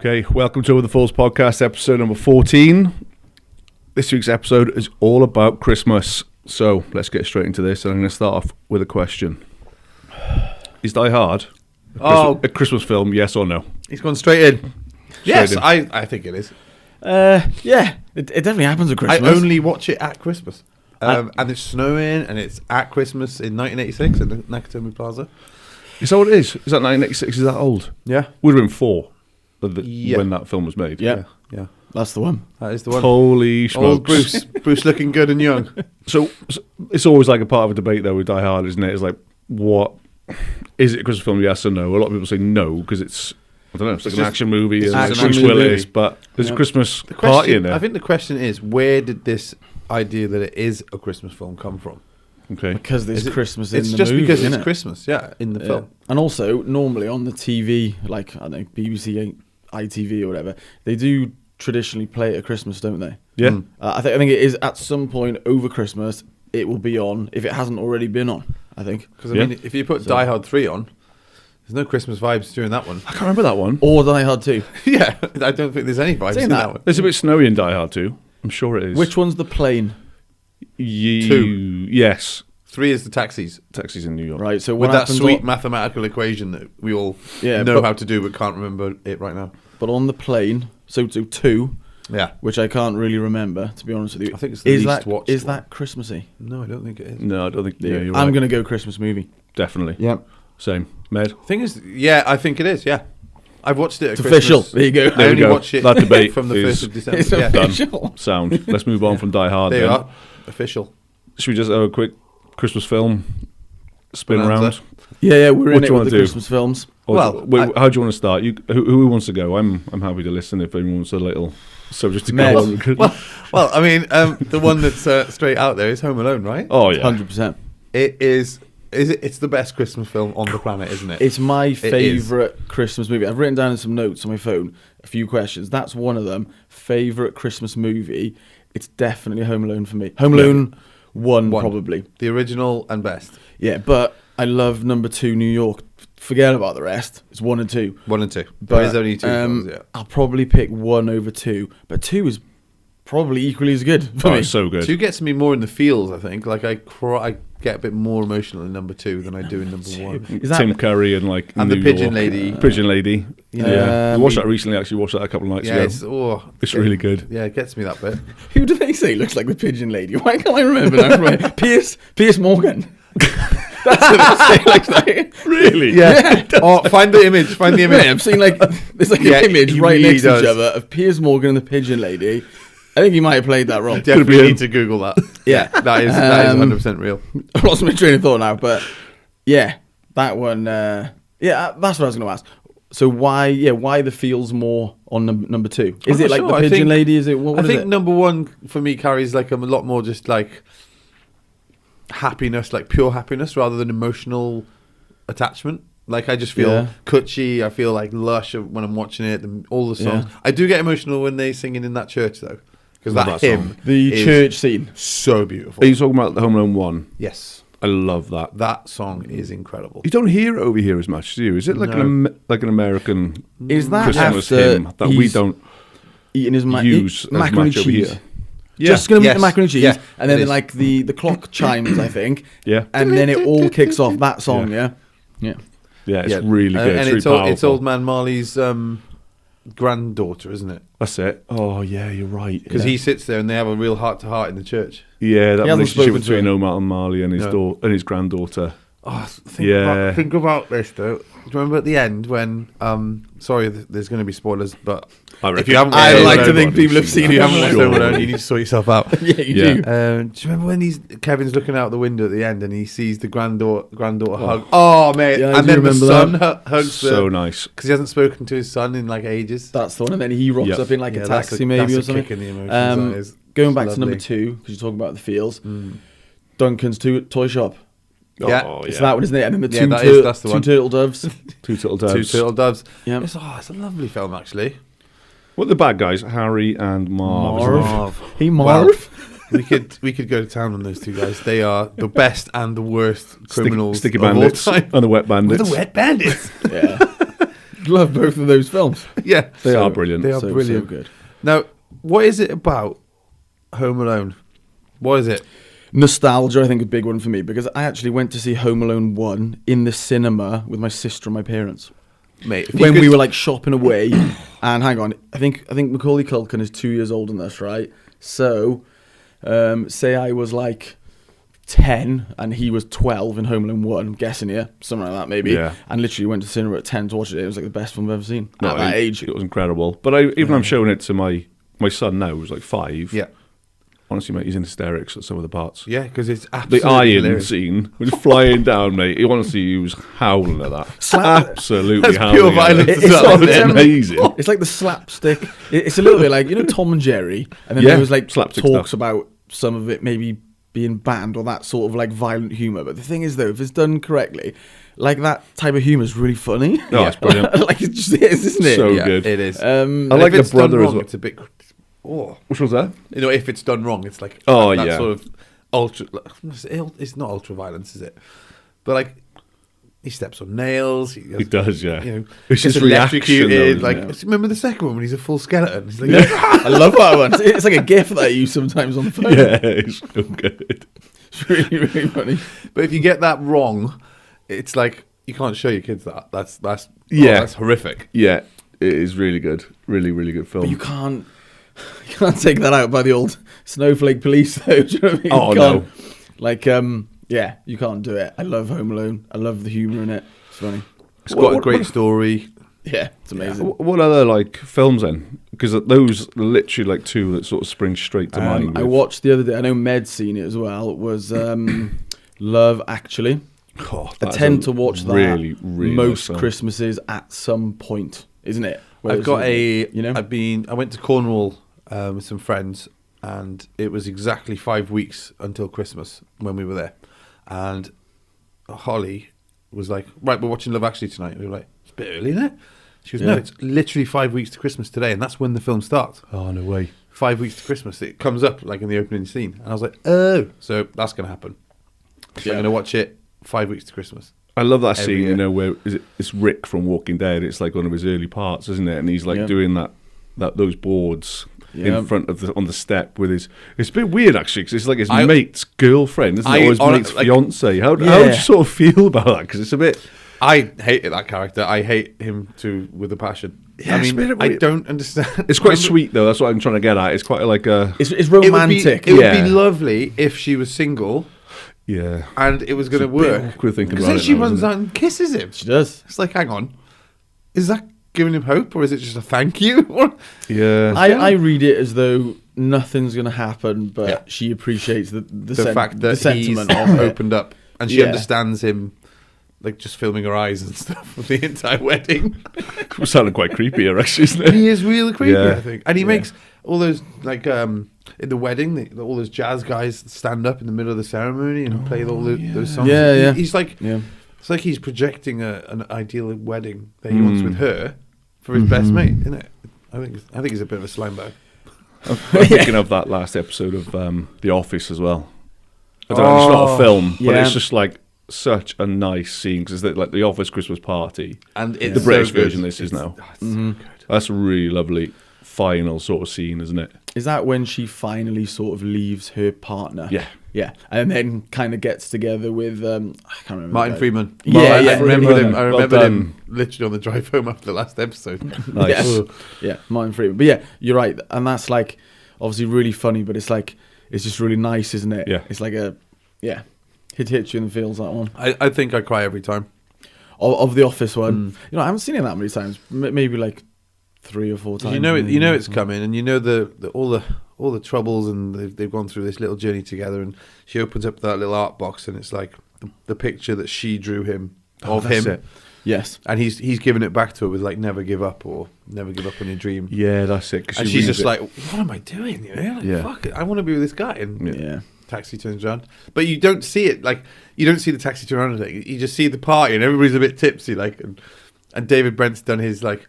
Okay, welcome to Over the Falls podcast, episode number 14. This week's episode is all about Christmas. So let's get straight into this. And I'm going to start off with a question. Is Die Hard a Christmas film, yes or no? He's gone straight in. Yes, in. I think it is. Yeah, it definitely happens at Christmas. I only watch it at Christmas. And it's snowing, and it's at Christmas in 1986 at the Nakatomi Plaza. Is that what it is? Is that 1986? Is that old? Yeah. Would have been 4 Yeah. when that film was made. Yeah. Yeah. That's the one. That is the one. Holy smokes. Old Bruce looking good and young. So it's always like a part of a debate, though, with Die Hard, isn't it? It's like, what is it a Christmas film, yes or no? A lot of people say no, because it's, I don't know, it's like an action movie. it's and just an Bruce action Willis, movie. but there's a Christmas The party in there. I think the question is, where did this idea that it is a Christmas film come from? Okay. Because there's Christmas in It's the just movie, because isn't it's it? Christmas, in the film. And also, normally on the TV, like, I don't know, BBC, ITV or whatever, they do traditionally play it at Christmas, don't they? Yeah. Mm. I think it is at some point over Christmas, it will be on, if it hasn't already been on, I think. Because, Yeah. I mean, if you put Die Hard 3 on, there's no Christmas vibes during that one. I can't remember that one. Or Die Hard 2. Yeah, I don't think there's any vibes Saying in that, that one. There's a bit snowy in Die Hard too. I'm sure it is. Which one's the plane? 2. Two. Yes. 3 is the taxis. Taxis in New York. Right, so With what that happens sweet on, mathematical equation that we all Yeah, know but- how to do but can't remember it right now. but on the plane, so 2, Yeah. which I can't really remember, to be honest with you. I think it's the is least that, watched Is one. that Christmassy? No, I don't think it is. No, I don't think. Yeah, you're I'm right. going to go Christmas movie. Definitely. Yeah. Same. Med. Thing is, yeah, I think it is, yeah. I've watched it at It's Christmas. official. There you go. I There we only go. watched it That debate from the is- 1st of December. It's yeah. official. Sound. Let's move on from Die Hard. There you then. are. Official. Should we just have a quick Christmas film spin Bonanza. around? Yeah, we're What in do it you with wanna the do? Christmas films. Or Well, how do you want to start? Who wants to go? I'm happy to listen if anyone wants a little subject to Med. go on. Well, I mean, the one that's straight out there is Home Alone, right? Oh yeah. 100%. It is. It's the best Christmas film on the planet, isn't it? It's my is. favourite Christmas movie. I've written down some notes on my phone, a few questions. That's one of them. Favourite Christmas movie. It's definitely Home Alone for me. Home Alone 1, probably. The original and best. Yeah, but I love number 2, New York. Forget about the rest. It's 1 and 2. 1 and 2. But, There is only 2 films, yeah. I'll probably pick 1 over 2. But 2 is probably equally as good for Oh, me. it's so good. 2 gets me more in the feels, I think. Like, I get a bit more emotional in number 2 than I do in number 1. Is that- Tim Curry and like And New the Pigeon York. Lady. Pigeon Lady. Yeah. I watched that recently. Actually, watched that a couple of nights Yeah, ago. it's really good. Yeah, it gets me that bit. Who do they say looks like the Pigeon Lady? Why can't I remember that? Pierce Morgan. That's what they say looks like. Really? Yeah. Oh, find the image. Find the image. Yeah, I've seen like there's like Yeah, an image he right really next to does. each other of Piers Morgan and the Pigeon Lady. I think he might have played that wrong. Definitely been. need to Google that. Yeah. that is 100% real. I've lost my train of thought now, but yeah, that one. Yeah, that's what I was going to ask. So why the feels more on number 2? Is I'm it not like sure. the I Pigeon think- Lady? Is it what I is think it? number 1 for me carries like a lot more just like happiness, like pure happiness, rather than emotional attachment. Like I just feel Yeah. cutchy. I feel like lush when I'm watching it. And all the songs. Yeah. I do get emotional when they singing in that church though, because Love that that hymn, song. The is church scene. so beautiful. Are you talking about the Home Alone 1? Yes, I love that. that song is incredible. You don't hear it over here as much, do you? Is it like No. like an American Is that Christmas after hymn that we he's don't eating his use as macaroni much over cheese? here? Just going to make the Yes. macaroni and cheese, Yeah, and then it is. like the clock chimes, I think. Yeah. And then it all kicks off that song, yeah? Yeah. Yeah, it's Yeah. really good. And it's really it's powerful. old man Marley's granddaughter, isn't it? That's it. Oh yeah, you're right. Because yeah. he sits there and they have a real heart to heart in the church. Yeah, that He hasn't relationship spoken to between her. Omar and Marley and his No. and his granddaughter. Oh, Yeah. think about this though. Do you remember at the end when? Sorry, there's going to be spoilers, but I if you haven't, I watched like Home to Alone- think people have seen If you haven't it. watched Sure. Home Alone, you need to sort yourself out. Yeah, you Yeah. do. Do you remember when Kevin's looking out the window at the end and he sees the granddaughter hug? Oh mate, Yeah, I and do then the remember son that. hugs So nice. because he hasn't spoken to his son in like ages. That's the one. And then he rocks Yep. up in like Yeah, a that's taxi maybe or that's a something. kick in the emotions, that is. Going It's back to number lovely. 2, because you're talking about the feels. Duncan's Toy Shop. Yeah. Oh, It's that one, isn't it? And then the Yeah, that's the two one. turtle doves. Two Turtle Doves. Two Turtle Doves. Yeah. It's a lovely film actually. What are the bad guys? Harry and Marv. isn't it? Marv. Hey, Well, Marv. we could go to town on those two guys. They are the best and the worst criminals Sticky of all bandits time. and the wet bandits. We're the wet bandits. Yeah. love both of those films. Yeah, They are brilliant. They are So brilliant. good. Now, what is it about Home Alone? What is it? Nostalgia, I think, is a big one for me because I actually went to see Home Alone 1 in the cinema with my sister and my parents. Mate, When we were like shopping away, and hang on, I think Macaulay Culkin is 2 years older than us, right? So, say I was like 10 and he was 12 in Home Alone 1, I'm guessing here, something like that maybe. Yeah. And literally went to cinema at 10 to watch it. It was like the best film I've ever seen No, at that age. It was incredible. But I'm showing it to my son now, who's like 5. Yeah, Honestly, mate, he's in hysterics at some of the parts. yeah, because it's The absolutely iron hilarious. scene was flying down, mate. Honestly, he was howling at that. Absolutely That's howling. pure at violence it. as well, It's isn't it? amazing. It's like the slapstick. It's a little bit like, Tom and Jerry, and then Yeah, there was like slapstick talks stuff. about some of it maybe being banned or that sort of like violent humour. But the thing is, though, if it's done correctly, like that type of humour is really funny. No, it's brilliant. Like it just is, isn't it? So Yeah, good. it is. I And like if the it's done brother as wrong, well. It's a bit. Oh, Which was that? if it's done wrong, it's like Oh, that yeah. sort of ultra. It's not ultra violence, is it? But like, he steps on nails. He does, yeah. gets It's his reaction, electrocuted. though, Like, isn't remember the second one when he's a full skeleton? He's like, I love that one. It's like a gif that I use sometimes on the phone. Yeah, it's so good. It's really, really funny. but if you get that wrong, it's like you can't show your kids that. That's Yeah. that's horrific. Yeah, it is really good. Really, really good film. But you can't take that out by the old snowflake police, though. Do you know what I mean? Oh, You no. can't- Like, yeah, you can't do it. I love Home Alone. I love the humour in it. It's funny. It's got a great story. Yeah, it's amazing. What other like films then? Because those are literally like two that sort of spring straight to mind. I with- watched the other day. I know Med's seen it as well. Was Love Actually? Oh, I that's tend a to watch that really, really most nice film. Christmases at some point, isn't it? I've got I know. went to Cornwall with some friends, and it was exactly 5 weeks until Christmas when we were there. And Holly was like, "Right, we're watching Love Actually tonight." And we were like, "It's a bit early, isn't it?" She goes, "No, Yeah. it's literally 5 weeks to Christmas today, and that's when the film starts. Oh no way! 5 weeks to Christmas. It comes up like in the opening scene." And I was like, "Oh, so that's going to happen." So I'm going to watch it 5 weeks to Christmas. I love that Every scene. year. You know where it's Rick from Walking Dead. It's like one of his early parts, isn't it? And he's like Yeah. doing that those boards Yeah. in front of on the step with his. It's a bit weird actually because it's like his I- mate's girlfriend, isn't it? Or his mate's like- fiance. How do Yeah. you sort of feel about that? Because it's a bit. I hated that character. I hate him too with a passion. Yeah, I it's mean, a bit I weird. don't understand. It's quite Remember- sweet though. That's what I'm trying to get at. It's quite like a It's It would be- romantic. It would Yeah. be lovely if she was single yeah. and it was going to It's a bit work. awkward thinking Because about then it she now, runs isn't it? out and kisses him. She does. It's like, hang on, is that giving him hope or is it just a thank you? Or- Yeah. I read it as though nothing's going to happen, but Yeah. she appreciits the the fact that the he's sentiment of it. opened up and she Yeah. understands him, like just filming her eyes and stuff of the entire wedding. It sounded quite creepy here, actually, isn't it? He is really creepy, Yeah. I think. And he Yeah. makes all those, like, in the wedding, all those jazz guys stand up in the middle of the ceremony and play all those songs. Yeah, yeah. He's like, Yeah. it's like he's projecting an ideal wedding that he wants with her for his best mate, isn't it? I think he's a bit of a slime bag. I'm thinking of that last episode of The Office as well. I don't know, it's not a film, but yeah. it's just like such a nice scene because it's like the Office Christmas party. And The it's British so good. version this is now. It's so good. That's a really lovely final sort of scene, isn't it? Is that when she finally sort of leaves her partner? Yeah. Yeah. And then kind of gets together with, I can't remember. Martin the guy. Freeman. Yeah, I yeah. remembered him. I Well remembered him done. literally on the drive home after the last episode. Nice. Yeah. Yeah, Martin Freeman. But yeah, you're right. And that's like, obviously really funny, but it's like, it's just really nice, isn't it? Yeah. It's like hits you in the feels, that one. I think I cry every time. Of the Office one. You know, I haven't seen it that many times. Maybe like 3 or 4 times. You know it's coming, and you know all the troubles, and they've gone through this little journey together. And she opens up that little art box, and it's like the picture that she drew him of that's him, it. Yes. and he's giving it back to her with like never give up or never give up on your dream. Yeah, that's it. 'cause And she she's reads just it. like, what am I doing? You know, like, Yeah. fuck it, I want to be with this guy. And Yeah. taxi turns around, but you don't see it. Like you don't see the taxi turn around. You just see the party, and everybody's a bit tipsy. Like, and David Brent's done his like,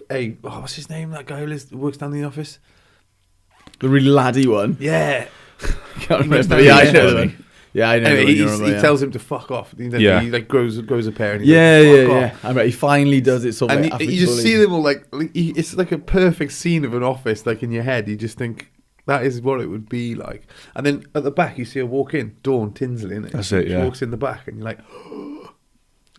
hey, what's his name? That guy who works down in the office. The really laddie one. Yeah, Can't He makes remember. that Yeah, I really know the funny. one. Yeah, I know. Anyway, what you're on about, he yeah. tells him to fuck off. He like grows a pair. And he's Yeah, like, yeah, fuck yeah. off. I bet he finally does it. Sort of And like you after just bullying. see them all it's like a perfect scene of an office, like in your head. You just think that is what it would be like. And then at the back, you see her walk in, Dawn Tinsley, innit? That's it, She yeah. walks in the back, and you're like,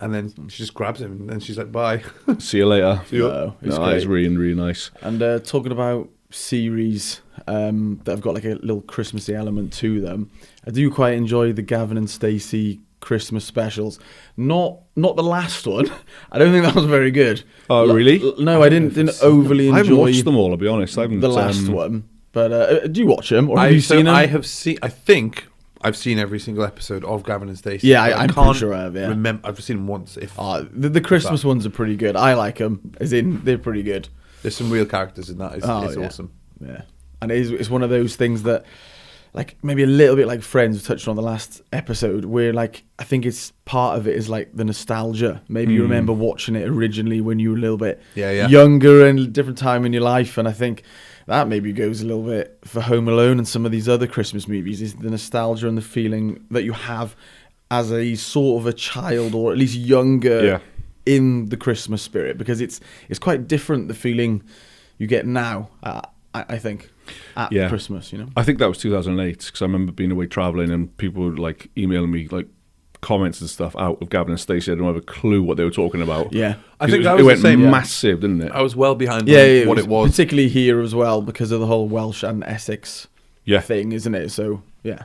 and then she just grabs him, and then she's like, bye. See you later. No, it's That is great. really, really nice. And talking about series that have got like a little Christmassy element to them, I do quite enjoy the Gavin and Stacey Christmas specials. Not the last one. I don't think that was very good. Oh, really? No, I didn't overly I haven't enjoy watched them all, I'll be honest. I haven't, the last one. But do you watch them, or have you seen them? I have seen. I think I've seen every single episode of Gavin and Stacey. Yeah, but I'm pretty sure I have, yeah. Remember, I've seen them once. If The Christmas ones are pretty good. I like them, as in they're pretty good. there's some real characters in that, it's Yeah. awesome. Yeah, and it's one of those things that, like, maybe a little bit like Friends, we touched on the last episode, where like I think it's part of it is like the nostalgia. Maybe you remember watching it originally when you were a little bit younger and different time in your life, and I think that maybe goes a little bit for Home Alone and some of these other Christmas movies, is the nostalgia and the feeling that you have as a sort of a child, or at least younger, in the Christmas spirit, because it's quite different, the feeling you get now, I think, at Christmas, you know. I think that was 2008, because I remember being away travelling and people would like emailing me like comments and stuff out of Gavin and Stacey. I didn't have a clue what they were talking about. Yeah. I think it went massive, didn't it? I was well behind what it was. particularly here as well, because of the whole Welsh and Essex thing, isn't it? So yeah,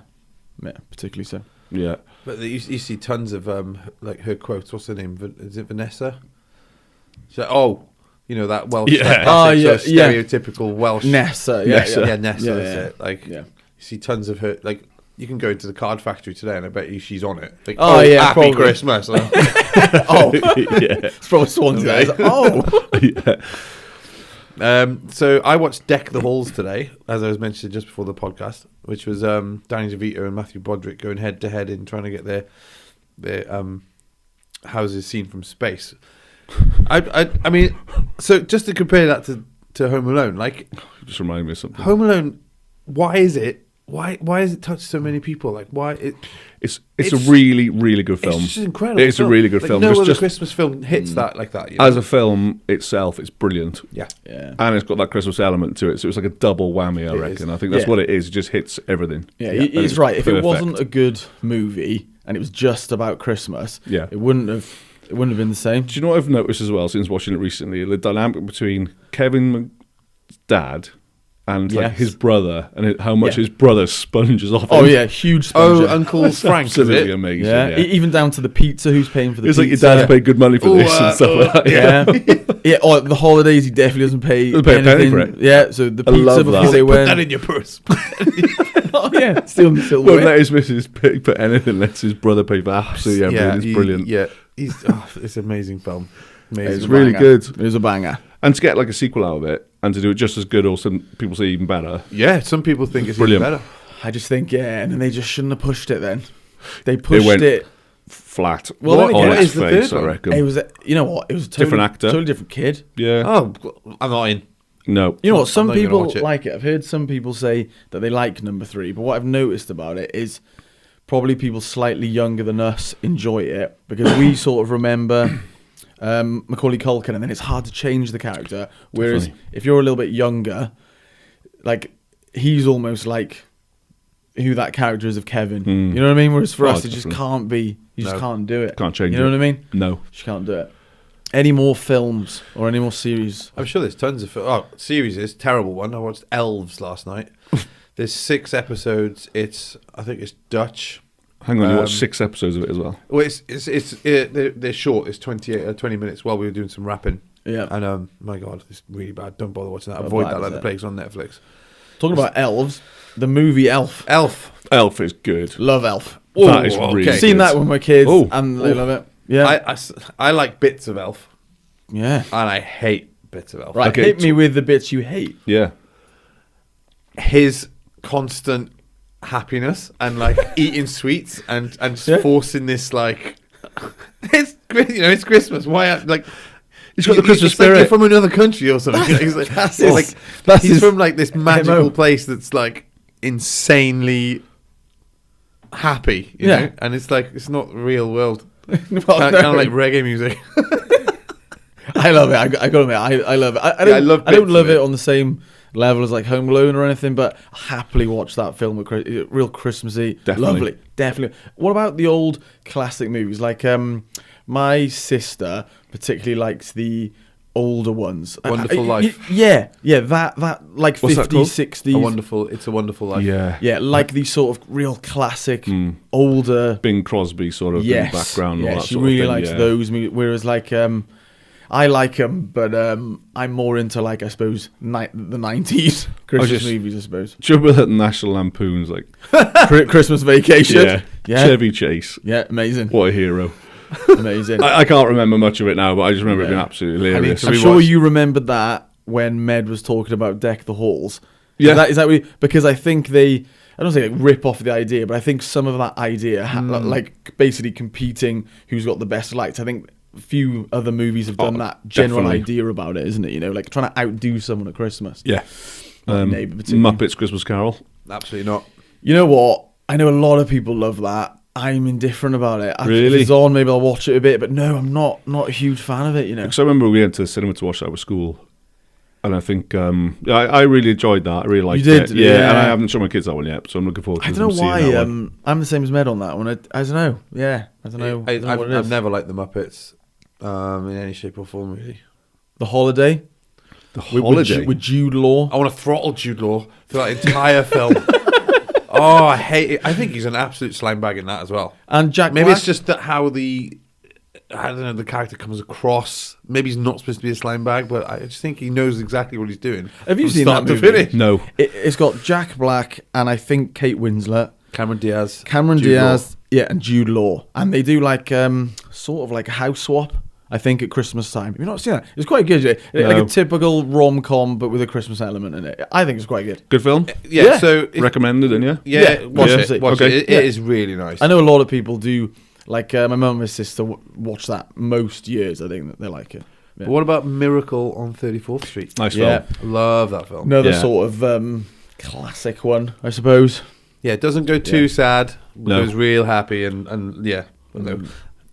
particularly so. Yeah. But you see tons of like her quotes. What's her name? Is it Vanessa? She's like, you know, that Welsh, that classic sort of stereotypical Welsh. Nessa, Nessa, that's yeah. it. Like, you see tons of her. Like, you can go into the Card Factory today, and I bet you she's on it. Like, happy probably. Christmas. It's from Swansea. So I watched Deck the Halls today, as I was mentioning just before the podcast, which was Danny DeVito and Matthew Broderick going head to head in trying to get their houses seen from space. I mean, so just to compare that to Home Alone, like, Just remind me of something. Home Alone, why has it touched so many people? Like, why It's a really, really good film. It's just incredible. It's a really good film. No It's other just, Christmas film hits that like that. You know? as a film itself, it's brilliant. Yeah. And it's got that Christmas element to it, so it's like a double whammy, I reckon. I think that's what it is. It just hits everything. Yeah, And it's right. If it perfect. wasn't a good movie and it was just about Christmas, it wouldn't have been the same. Do you know what I've noticed as well since watching it recently? The dynamic between Kevin's dad and like his brother, and how much his brother sponges off him. Oh yeah, huge sponge. Uncle Frank, Absolutely is it? amazing. Yeah. Even down to the pizza. Who's paying for the It's pizza? like your dad's paid good money for this and stuff like that. Yeah. Or the holidays, he definitely doesn't pay Doesn't pay a penny anything. for it. Yeah, so the I pizza love before that. they Put went. that in your purse. Oh yeah, still Won't win. let his missus put anything, lets his brother pay for absolutely everything. It's brilliant. Yeah, it's an amazing film. Amazing. It's really good. It was a banger. And to get like a sequel out of it, and to do it just as good, or some people say even better. Yeah, some people think it's Brilliant. even better. I just think, and then they just shouldn't have pushed it then. They pushed went it. Flat. Well, then on again, its is the face, third I one? reckon. It was, you know what? It was a totally, Different actor. totally different kid. Yeah. Oh, I'm not in. No. You know what? I'm Some not even gonna people watch it. like it. I've heard some people say that they like number 3, but what I've noticed about it is probably people slightly younger than us enjoy it, because we sort of remember Macaulay Culkin, and then it's hard to change the character. Whereas if you're a little bit younger, like, he's almost like who that character is of Kevin. You know what I mean? Whereas for us, it just can't be. You just can't do it. Can't change it. You know what I mean? No. Just can't do it. Any more films or any more series? I'm sure there's tons of series. Is terrible one. I watched Elves last night. There's 6 episodes. I think it's Dutch. Hang on, you watched 6 episodes of it as well. Well, they're short. It's 20 minutes while we were doing some rapping. Yeah. And my God, it's really bad. Don't bother watching that. How Avoid bad that is like the it? plague's on Netflix. Talking about elves, the movie Elf. Elf is good. Love Elf. That is really okay. Seen good. that with my kids, Oh. and they love it. Yeah. I like bits of Elf, Yeah. and I hate bits of Elf. Right, Okay, hit me with the bits you hate. Yeah. His constant happiness and like eating sweets and just forcing this like it's Christmas. Why like He's got the Christmas it's like spirit. you're from another country or something. He's like, that's he's his from like this magical MO. place that's like insanely happy, you Yeah. know? And it's like, it's not the real world. Well, Kind no. of like reggae music. I love it. I gotta admit, I love it. I Yeah, I love don't bits love of it it. on the same level as like Home Alone or anything, but I happily watch that film. Real Christmassy, Definitely. definitely. What about the old classic movies? Like my sister particularly likes the older ones. Wonderful Life. Yeah, that like What's that 50s, called? 60s. It's a wonderful life. Yeah. Yeah, like these sort of real classic, older. Bing Crosby sort of in the Yes, background. And all yeah, that she sort really of thing, likes yeah. those. Whereas like I like them, but I'm more into like I suppose the 90s Christmas just- movies. I suppose Do you remember that National Lampoon's like Christmas Vacation. Yeah, Chevy Chase? yeah, amazing, What a hero! amazing. I can't remember much of it now, but I just remember it being Yeah. absolutely I need hilarious. to I'm rewatch. sure you remembered that when Med was talking about Deck the Halls. Yeah. Is that because I think they. I don't say like rip off the idea, but I think some of that idea, like basically competing who's got the best lights. I think a few other movies have done that general definitely. idea about it, isn't it? You know, like trying to outdo someone at Christmas. Yeah. Neighbour particularly. Muppets Christmas Carol. Absolutely not. You know what? I know a lot of people love that. I'm indifferent about it. If Really? it's on, maybe I'll watch it a bit, but no, I'm not a huge fan of it. You know. Because I remember we went to the cinema to watch that with school. And I think I really enjoyed that. I really liked did? it. Yeah, Yeah. and I haven't shown my kids that one yet, so I'm looking forward to I don't know them seeing why. that one. I'm the same as Med on that one. I don't know. Yeah, I don't know. I don't know what it is. I've never liked the Muppets in any shape or form, really. The Holiday. The With- Holiday. with Jude Law. I want to throttle Jude Law for that entire film. Oh, I hate it. I think he's an absolute slime bag in that as well. And Jack Maybe Black. it's just that how the the character comes across. Maybe he's not supposed to be a slime bag, but I just think he knows exactly what he's doing. Have you from seen start that to movie? finish. No. It's got Jack Black and I think Kate Winslet, Cameron Diaz. Cameron Jude Diaz, yeah, and Jude Law, and they do like sort of like a house swap. I think at Christmas time. Have you not seen that? It's quite good. Like No. a typical rom-com, but with a Christmas element in it. I think it's quite good. Good film? Yeah, Yeah. so Recommended, didn't you? yeah, watch yeah. it. Watch Okay. it. Yeah. It is really nice. I know a lot of people do. Like my mum and my sister watch that most years. I think that they like it. Yeah. But what about Miracle on 34th Street? Nice Yeah. film. I love that film. Another Yeah. sort of classic one, I suppose. Yeah, it doesn't go too Yeah. sad. No. Goes real happy and yeah, no,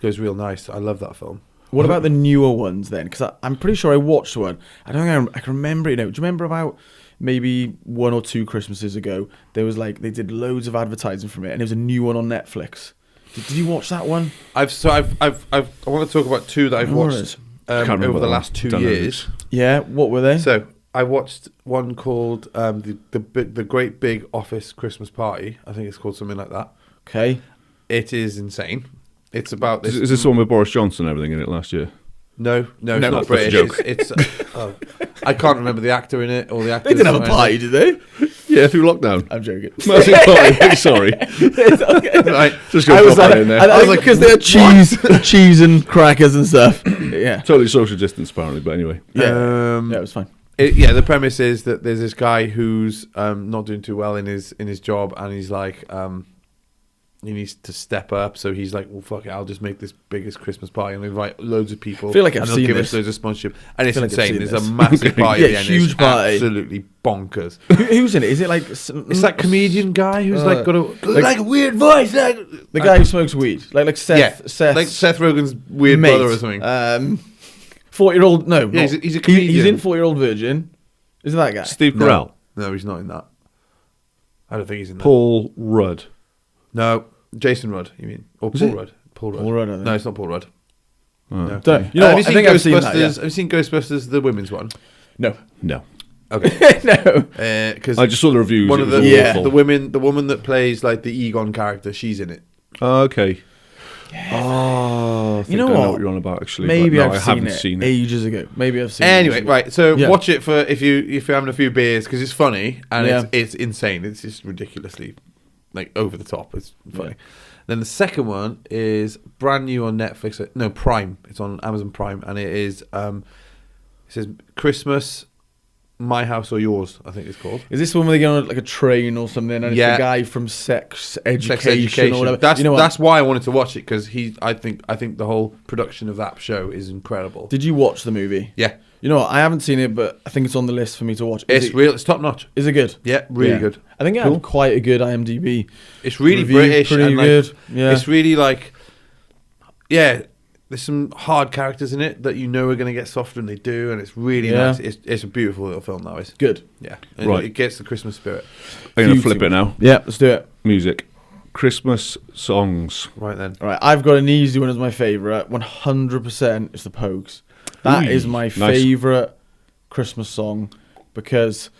goes real nice. I love that film. What about the newer ones then? Because I'm pretty sure I watched one. I don't think I can remember it. Do you remember about maybe 1 or 2 Christmases ago? There was like they did loads of advertising from it, and there was a new one on Netflix. Did you watch that one? I want to talk about 2 that I've Alright. watched Can't remember over the that last one. 2 Don't know years. Yeah. What were they? So I watched one called the Great Big Office Christmas Party. I think it's called something like that. Okay. It is insane. It's about this. Is this the one with Boris Johnson and everything in it last year? No, it's No, not that's a British. joke. It's I can't remember the actor in it or the actor. They didn't have a party, did they? Yeah, through lockdown. I'm joking. Massive party. Sorry. It's okay. Right. Just I go was pop like, that in there. I was like, because they had cheese and crackers and stuff. Yeah. Totally social distance, apparently, but anyway. Yeah. Yeah, it was fine. The premise is that there's this guy who's not doing too well in his job, and he's like, he needs to step up. So he's like, well, fuck it, I'll just make this biggest Christmas party and invite loads of people. I feel like I've and they'll seen give this. us loads of sponsorship, and it's feel like I've insane. seen There's this. a massive party Yeah, at the end. huge It's party. absolutely bonkers. Who's in it? Is it like It's that comedian guy who's like got like a weird voice, like the guy who smokes weed, like Seth? Seth, like Seth Rogen's weird mate, brother or something. 40-year-old. No, Yeah, not- he's a comedian. He's in 40-year-old Virgin. Is it that guy? Steve No. Carell. No, he's not in that. I don't think he's in that. Paul Rudd. No, Jason Rudd. You mean or Was Paul it? Rudd? Paul Rudd. Paul Rudd, I think. No, it's not Paul Rudd. No. Don't. You know, have what? you seen I think I've seen Ghostbusters? that. Yeah. Have you seen Ghostbusters, the women's one? No, No. Okay, no. because I just saw the reviews. one it of was the Yeah. awful. the woman that plays like the Egon character, she's in it. Oh, okay. Oh, I think know I know what? what you're on about, actually. Maybe but no, I've I seen haven't it seen it. ages ago. Maybe I've seen it. Anyway, right. So Yeah. watch it for if you're having a few beers because it's funny and Yeah. it's insane. It's just ridiculously like over the top. It's funny. Then the second one is brand new on Netflix. No, Prime. It's on Amazon Prime, and it is. It says Christmas, My House or Yours. I think it's called. Is this one where they get on like a train or something, and it's Yeah. the guy from Sex Education, Sex Education. or whatever? That's you know what? that's why I wanted to watch it because I think the whole production of that show is incredible. Did you watch the movie? Yeah. You know what? I haven't seen it, but I think it's on the list for me to watch. It's top notch. Is it good? Yeah, really Yeah. good. I think it Cool. had quite a good IMDb. It's really review, British pretty and like, good. Yeah. it's really like, yeah. There's some hard characters in it that you know are going to get softer, and they do, and it's really Yeah. nice. It's a beautiful little film, that is. Good. Yeah, Right. It gets the Christmas spirit. I'm going to Few flip too it now. Yeah, let's do it. Music. Christmas songs. Right then. All right, I've got an easy one as my favourite. 100% it's the Pogues. That Ooh, is my nice. favourite Christmas song because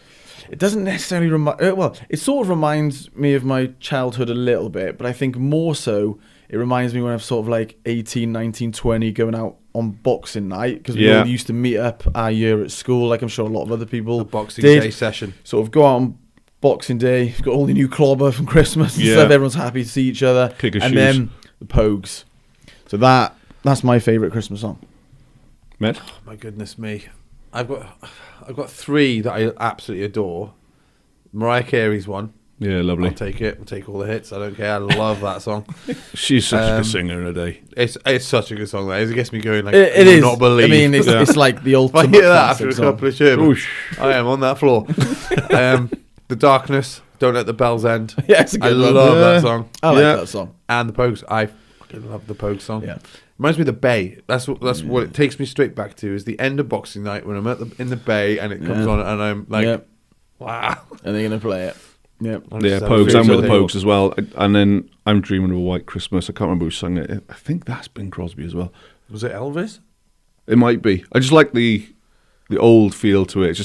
it doesn't necessarily remind... well, it sort of reminds me of my childhood a little bit, but I think more so it reminds me when I'm sort of like 18, 19, 20 going out on Boxing Night because we Yeah. all used to meet up our year at school, like I'm sure a lot of other people The Boxing did. Day session. Sort of go out on Boxing Day, you've got all the new clobber from Christmas and Yeah. stuff, everyone's happy to see each other. Kick of and shoes. then the Pogues. So that's my favourite Christmas song. Met? Oh, my goodness me. I've got three that I absolutely adore. Mariah Carey's one. Yeah, lovely. I'll take it. I'll take all the hits. I don't care. I love that song. She's such a Um, good singer in a day. It's such a good song. That is. It gets me going. Like It you will is. not believe. I mean, it's, Yeah. it's like the if I ultimate hear that after classic a song. couple of Sherman, Oosh. I am on that floor. The Darkness. Don't Let the Bells End. Yeah, it's a good I one. love Yeah. that song. I like Yeah. that song. And the Pogues. I fucking love the Pogues song. Yeah. Reminds me of the Bay. That's what it takes me straight back to is the end of Boxing Night when I'm in the Bay and it comes Yeah. on and I'm like, Yeah. wow. And they're going to play it. Yeah. Yeah, So Pogues. feels I'm with the like- Pogues as well. And then I'm Dreaming of a White Christmas. I can't remember who sang it. I think that's Bing Crosby as well. Was it Elvis? It might be. I just like the old feel to it.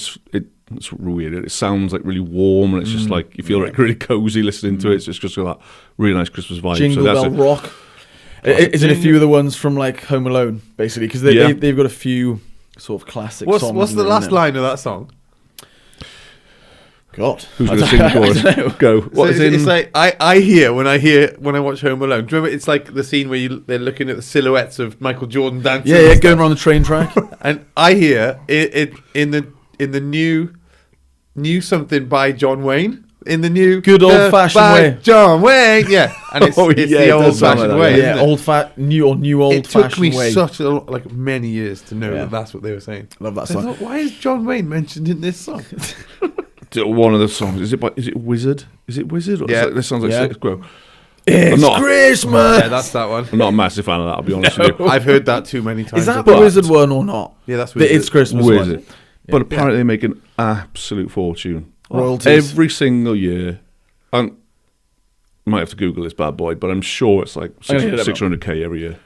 It's weird. It sounds like really warm, and it's just like you feel like really cozy listening to it. It's just got that really nice Christmas vibe. Jingle so that's Bell it. Rock. It's in a few of the ones from like Home Alone, basically, because Yeah. they've got a few sort of classic songs. What's in the there, last isn't it? line of that song? God. Who's going to sing the chorus? Go. So What is it's in? like I hear when I watch Home Alone. Do you remember? It's like the scene where they're looking at the silhouettes of Michael Jordan dancing. Yeah, and yeah, stuff. going around the train track. And I hear it in the new something by John Wayne. In the new Good old-fashioned by way. John Wayne, yeah, and it's, Oh, it's yeah, the it does old sound like fashioned that, way. yeah, isn't it? new old It took me fashioned way. such like many years to know Yeah. that that's what they were saying. Love that So I song. thought, why is John Wayne mentioned in this song? One of the songs. Is it Wizard? Is it Wizard? Or Yeah. this sounds like Yeah. Six Grow. It's I'm not- Christmas. Yeah, that's that one. I'm not a massive fan of that, I'll be honest with you. I've heard that too many times. Is that But- the Wizard one or not? Yeah, that's The Wizard. It's Christmas Wizard. one. But apparently they make an absolute fortune. Royalties. Every single year. And might have to Google this bad boy, but I'm sure it's like I'm gonna hit it up. 600k every year.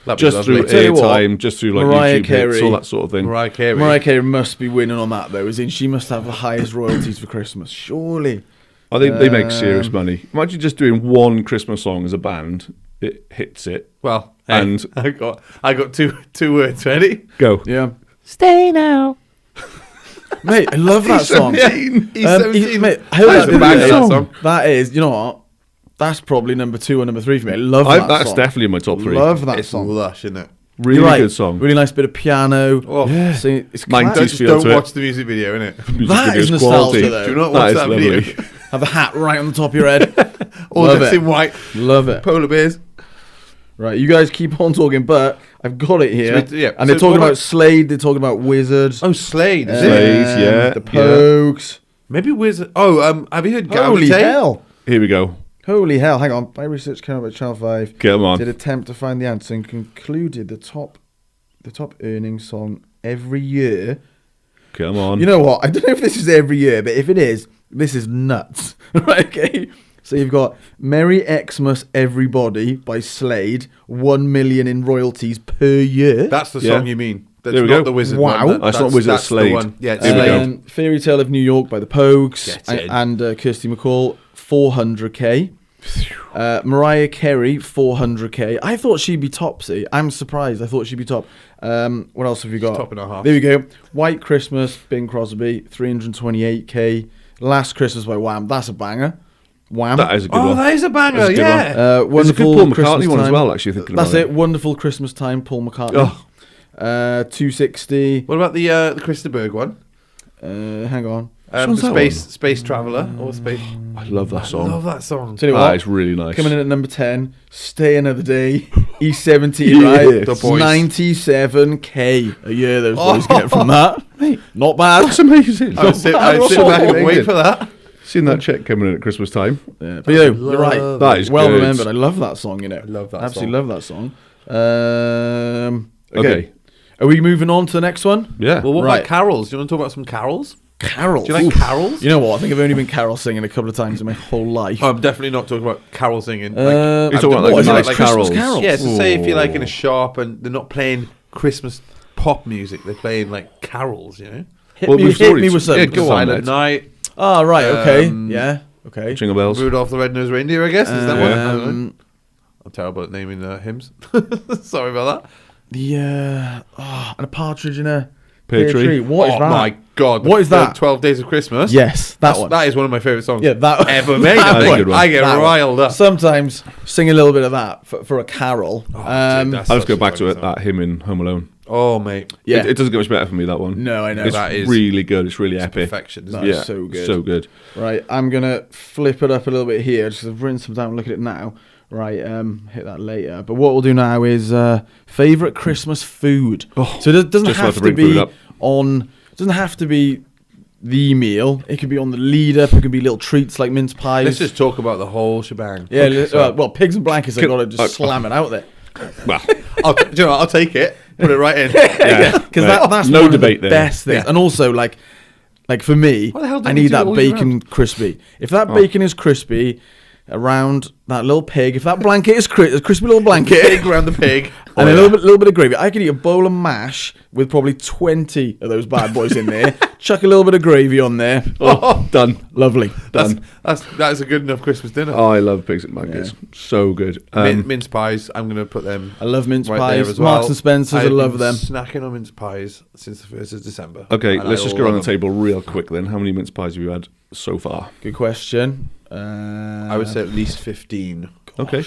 That'd be Just lovely. through Tell you what, airtime, just through like Mariah YouTube hits, Carey- all that sort of thing. Mariah Carey. Mariah Carey must be winning on that though, as in she must have the highest royalties for Christmas, surely. I think they make serious money. Imagine just doing one Christmas song as a band. It hits it. Well, And- hey, I got two words ready. Go. Yeah. Stay now. Mate, I love that song. 17. He's 17. Mate, I heard That's that a the banger, other that day. song. That is, you know what? That's probably number 2 or number 3 for me. I love that That's song. definitely in my top 3. Love that It's song. lush, isn't it? Really You're right. good song. Really nice bit of piano. Oh, Yeah. Sing, it's 90s classic. Just feel don't to it. watch the music video, innit? Music That is video's nostalgia, though. Do you not That watch is that lovely. video? Have a hat right on the top of your head. All Love that's it. in white. Love it. Polar bears. Right, you guys keep on talking, but I've got it here. So, yeah, And they're so talking what about Slade, they're talking about Wizard. Oh, Slade. Is Slade. it? yeah, The yeah. Pogues. Maybe Wizard. Oh, have you heard Holy Gravity? hell. Here we go. Holy hell. Hang on. My research came out by Channel 5. Come on. Did attempt to find the answer and concluded the top earning song every year. Come on. You know what? I don't know if this is every year, but if it is, this is nuts. Right, okay. So you've got Merry Xmas Everybody by Slade, 1 million in royalties per year. That's the Yeah. song you mean. That's There we not go. the Wizard Wow. one. That's not Wizard, that's the Slade. one. Yeah, it's Here we go. Slade. Fairy Tale of New York by the Pogues Get in. and Kirsty MacColl, 400k. Mariah Carey, 400k. I thought she'd be topsy. I'm surprised. I thought she'd be top. What else have you got? top and a half. There we go. White Christmas, Bing Crosby, 328k. Last Christmas by Wham. That's a banger. Wham. That is a good Oh, one. that is a banger. That's a good Yeah. one. Wonderful There's a good Paul Christmas McCartney one as Time. well, actually, thinking That's about it. Wonderful Christmas Time, Paul McCartney. Oh. 260. What about the Christenberg one? Hang on. The one's that Space Traveller or Space. I love that I song. love that song. Tell you what, That is really nice. coming in at number 10, Stay Another Day. He's 17, Yeah. right? The boys. 97k a year those boys get from that. Not bad. That's amazing. I'd sit back and wait for that. Seen that check coming in at Christmas time. Yeah, but you're right. That is well good. remembered. I love that song, you know. I love that Absolutely song. love that song. Okay. Are we moving on to the next one? Yeah. Well, what Right. about carols? Do you want to talk about some carols? Carols. Do you like carols? You know what? I think I've only been carol singing a couple of times in my whole life. I'm definitely not talking about carol singing. You're talking about what, like is it nice like Christmas carols. carols? Yeah, so say if you're like in Ooh. a shop and they're not playing Christmas pop music, they're playing like carols, you know? Hit Well, me, we've hit already- me with something. yeah, go on, Silent Ned. Night, Oh, right, okay. Um, Yeah, okay. Jingle bells. Rudolph the Red-Nosed Reindeer, I guess. Is that one? I don't know. Um, I'm terrible at naming hymns. Sorry about that. and a partridge in a Pear tree. What is Oh that? my God. What is that? 12 Days of Christmas. Yes, that one. That is one of my favourite songs Yeah, that ever made. that That's a one. good one. I get That one. riled up. Sometimes sing a little bit of that for a carol. Dude, that's I'll just such go a back to funny it. song. That hymn in Home Alone. Oh, mate. Yeah. It doesn't get much better for me, that one. No, I know. It's That is- really good. It's really epic. Perfection, isn't That it? is so good. So good. Right, I'm gonna flip it up a little bit here. Just 'cause I've written some down. Look at it now. Right, hit that later. But what we'll do now is favorite Christmas food. So it doesn't just about have to to bring food be up. on. It doesn't have to be the meal. It could be on the lead up. It could be little treats like mince pies. Let's just talk about the whole shebang. yeah. Okay, so- Well, pigs and blankets. I gotta just slam it out there. Well, do you know what? I'll take it. Put it right in. yeah. Because Right. that's no one debate of the there. best things. Yeah. And also, like for me, Why the hell don't I we need do that it all year bacon crispy. If that bacon is crispy around that little pig, if that blanket is a crispy little blanket, Pig around the pig. and a little bit of gravy, I could eat a bowl of mash with probably 20 of those bad boys in there. Chuck a little bit of gravy on there. Oh, done. Lovely. Done. That's a good enough Christmas dinner. Oh, I love pigs and blankets. So good. Mince pies. I'm going to put them. I love mince right there pies. as well. Marks and Spencer's, I I've love been them. Snacking on mince pies since the 1st of December. Okay, And let's I just go around the love them. table real quick then. How many mince pies have you had so far? Good question. I would say at least 15. Okay.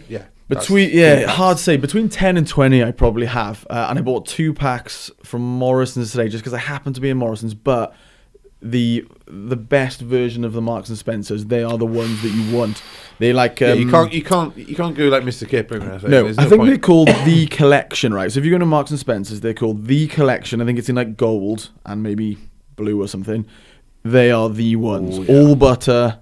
Yeah. Hard to say. Between 10 and 20, I probably have. And I bought 2 packs from Morrison's today just because I happen to be in Morrison's. But the best version of the Marks and Spencers, they are the ones that you want. They like. You can't go like Mr. Kipling. No, There's I think point. they're called The Collection, right? So if you go to Marks and Spencers, they're called The Collection. I think it's in like gold and maybe blue or something. They are the ones. Oh, yeah. All butter.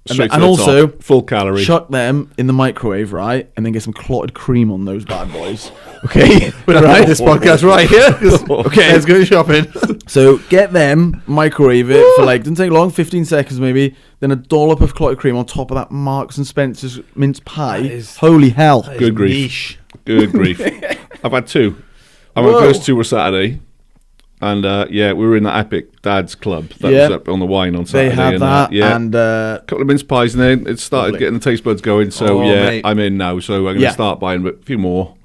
Straight to And the also, top. Full calorie. chuck them in the microwave, right? And then get some clotted cream on those bad boys. Okay? Right, this podcast right here. Okay. Let's go shopping. So get them, microwave it for like, doesn't take long, 15 seconds maybe. Then a dollop of clotted cream on top of that Marks and Spencer's mince pie. That is- Holy hell. Good grief. Niche. Good grief. I've had 2. And Whoa. my first 2 were Saturday. And we were in that Epic Dad's Club that Yeah. was up on the wine on They Saturday. had and, that. yeah. And A couple of mince pies, and then it started Lovely. getting the taste buds going. So Oh, yeah, mate. I'm in now. So I'm going to Yeah. start buying a few more.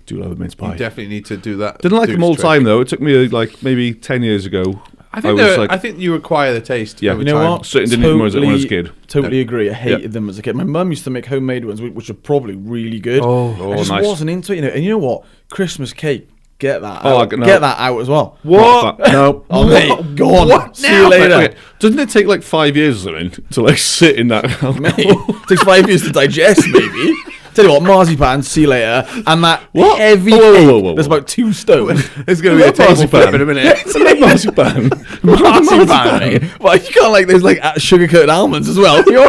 Do love a mince pie. You definitely need to do that. Didn't like them Duke's all the trick. time though. It took me like maybe 10 years ago. I think, was like, I think you acquire the taste. Yeah. over You you know time. what? Certain didn't even when I was a kid. Totally Yeah. agree. I hated Yeah. them as a kid. My mum used to make homemade ones, which were probably really good. Oh, I just nice. wasn't into it, you know. And you know what? Christmas cake. Get that. Oh, out. no. Get that out as well. What? No. Oh, mate, go on. What See now? you later. Okay, doesn't it take like 5 years or something to like sit in that? Mate, it takes 5 years to digest, maybe. Tell you what, marzipan, see you later. And that What? heavy Whoa, whoa, cake, whoa, whoa, that's whoa. about 2 stone. There's going to be a table Marzipan. flip in a minute. It's like marzipan. marzipan, mate. Well, you can't like, there's like sugar-coated almonds as well. You're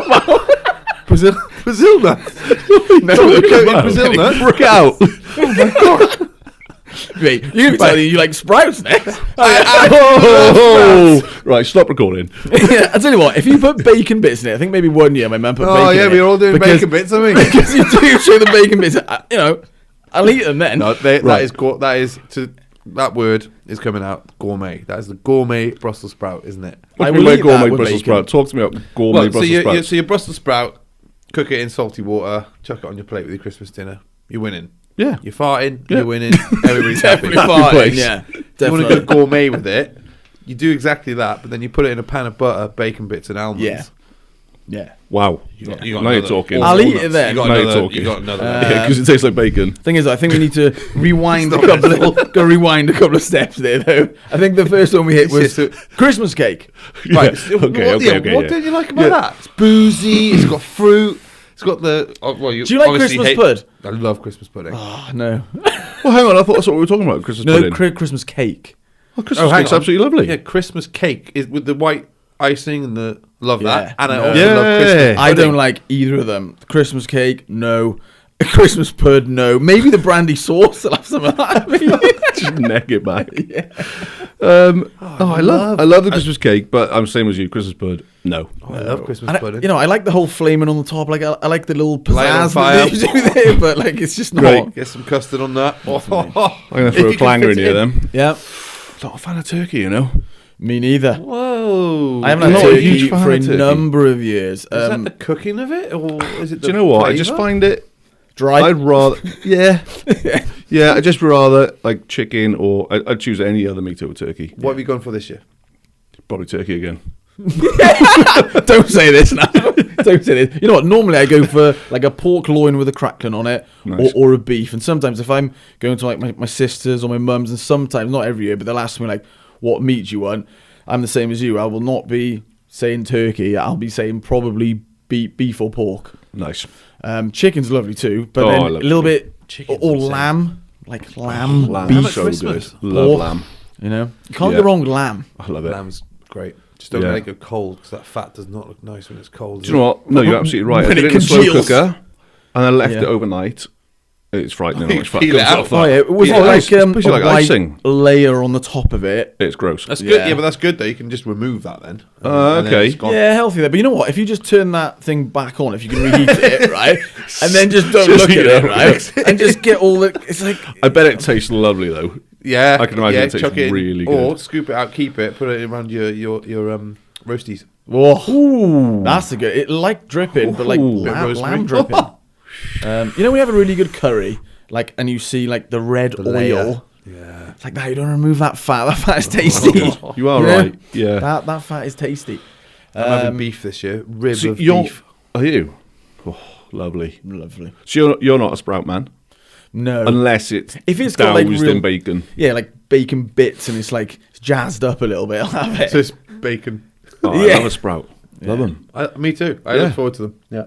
Brazil nuts. no, Coated Brazil nuts. Look out. mate, you're going to be telling you like sprouts next. Oh, right, stop recording. Yeah, I tell you what, if you put bacon bits in it, I think maybe one year my mum put bacon Oh, yeah, in we it were all doing because- bacon bits, aren't we? Because you do show the bacon bits, you know, I'll eat them then. No, Right. that word is coming out. Gourmet. That is the gourmet Brussels sprout, isn't it? What I do you will mean eat by gourmet that with Brussels bacon. sprout? Talk to me about gourmet Well, so Brussels sprouts. your Brussels sprout, cook it in salty water, chuck it on your plate with your Christmas dinner. You're winning. Yeah. You're farting. Yeah. You're winning. Everybody's happy. Definitely Happy farting, place. yeah. You want Definitely. to go gourmet with it? You do exactly that, but then you put it in a pan of butter, bacon bits, and almonds. Yeah. Yeah. Wow. You got Now you're another- talking. I'll eat it nuts. then. You got Now you're another. talking. You got another. Yeah, because it tastes like bacon. Thing is, I think we need to rewind a couple of steps there, though. I think the first one we hit was It's just Christmas cake. Right. Yeah. Okay, okay, What yeah. didn't you like about Yeah. that? It's boozy. It's got fruit. It's got the. Well, Do you like obviously Christmas pud? I love Christmas pudding. Oh, no. Well, hang on. I thought that's what we were talking about. Christmas No, pudding. Christmas cake. Oh, Christmas hang cake's on. absolutely lovely. Yeah, Christmas cake is with the white icing and the love Yeah. that. And I No. also Yeah. love Christmas. I pudding. don't like either of them. Christmas cake, no. Christmas pud, no. Maybe the brandy sauce. I'll have some of that. Just neck it back. Yeah. I love the Christmas cake, but I'm same as you. Christmas pud, no. Oh, I love Christmas And pudding. you know, I like the whole flaming on the top. Like, I like the little Light on pizzazz fire. that they do there, but like, it's just not. Great. Get some custard on that. I'm going to If throw you a can clanger fit in it here in. then. Yeah, Not a fan of turkey, you know. me neither. Whoa! I haven't I'm had not a turkey huge fan for a of turkey. number of years. Is that the cooking of it, or is it? Do you know what? I just flavour? find it. dry. I'd rather, yeah, yeah. I'd just rather like chicken, or I'd choose any other meat over turkey. What have you gone for this year? Probably turkey again. Don't say this now. Don't say this. You know what? Normally I go for like a pork loin with a crackling on it, Nice. or a beef. And sometimes if I'm going to like my sisters or my mums, and sometimes not every year, but they'll ask me like, "What meat do you want?" I'm the same as you. I will not be saying turkey. I'll be saying probably beef or pork. Nice. Chicken's lovely too, but Oh, then I a love little chicken. bit Chicken's or insane. lamb, like lamb, Lamb beef. at so Christmas. good. Love Pork. lamb. You know, you can't Yeah. go wrong with lamb. I love it. Lamb's great. Just don't Yeah. let it go cold because that fat does not look nice when it's cold. Do you know what? No, you're absolutely right. I When did it it in a slow congeals. cooker, and I left Yeah. it overnight. It's frightening how You much fat peel comes it out. off Oh that. yeah, was Yeah, it like it's basically a like white icing. layer on the top of it? It's gross. That's good. Yeah. Yeah, but that's good though. You can just remove that then. Oh, And then okay. it's gone. Yeah, healthy there. But you know what? If you just turn that thing back on, if you can reheat it, right, and then just don't Just look heat at it it, up. right, and just get all the. It's like I bet it tastes lovely though. Yeah, I can imagine yeah, it tastes chuck it in, really or good. scoop it out, keep it, put it around your roasties. whoa, that's a good. It like dripping, but like Ooh. Bit of rosemary. lamb dripping. You know, we have a really good curry, like, and you see like the red layer. oil. Yeah. It's like, no, you don't remove that fat. That fat is tasty. You are You know? right. Yeah. That fat is tasty. I'm having beef this year. Rib So of you're, beef. are you? Oh, lovely. Lovely. So you're not a sprout man, No, unless it's If it's got, like, doused real- in bacon. yeah, like bacon bits, and it's like it's jazzed up a little bit. I'll have it. So it's bacon. Oh, Yeah. I love a sprout. Love them. Me too. I Yeah. look forward to them. Yeah.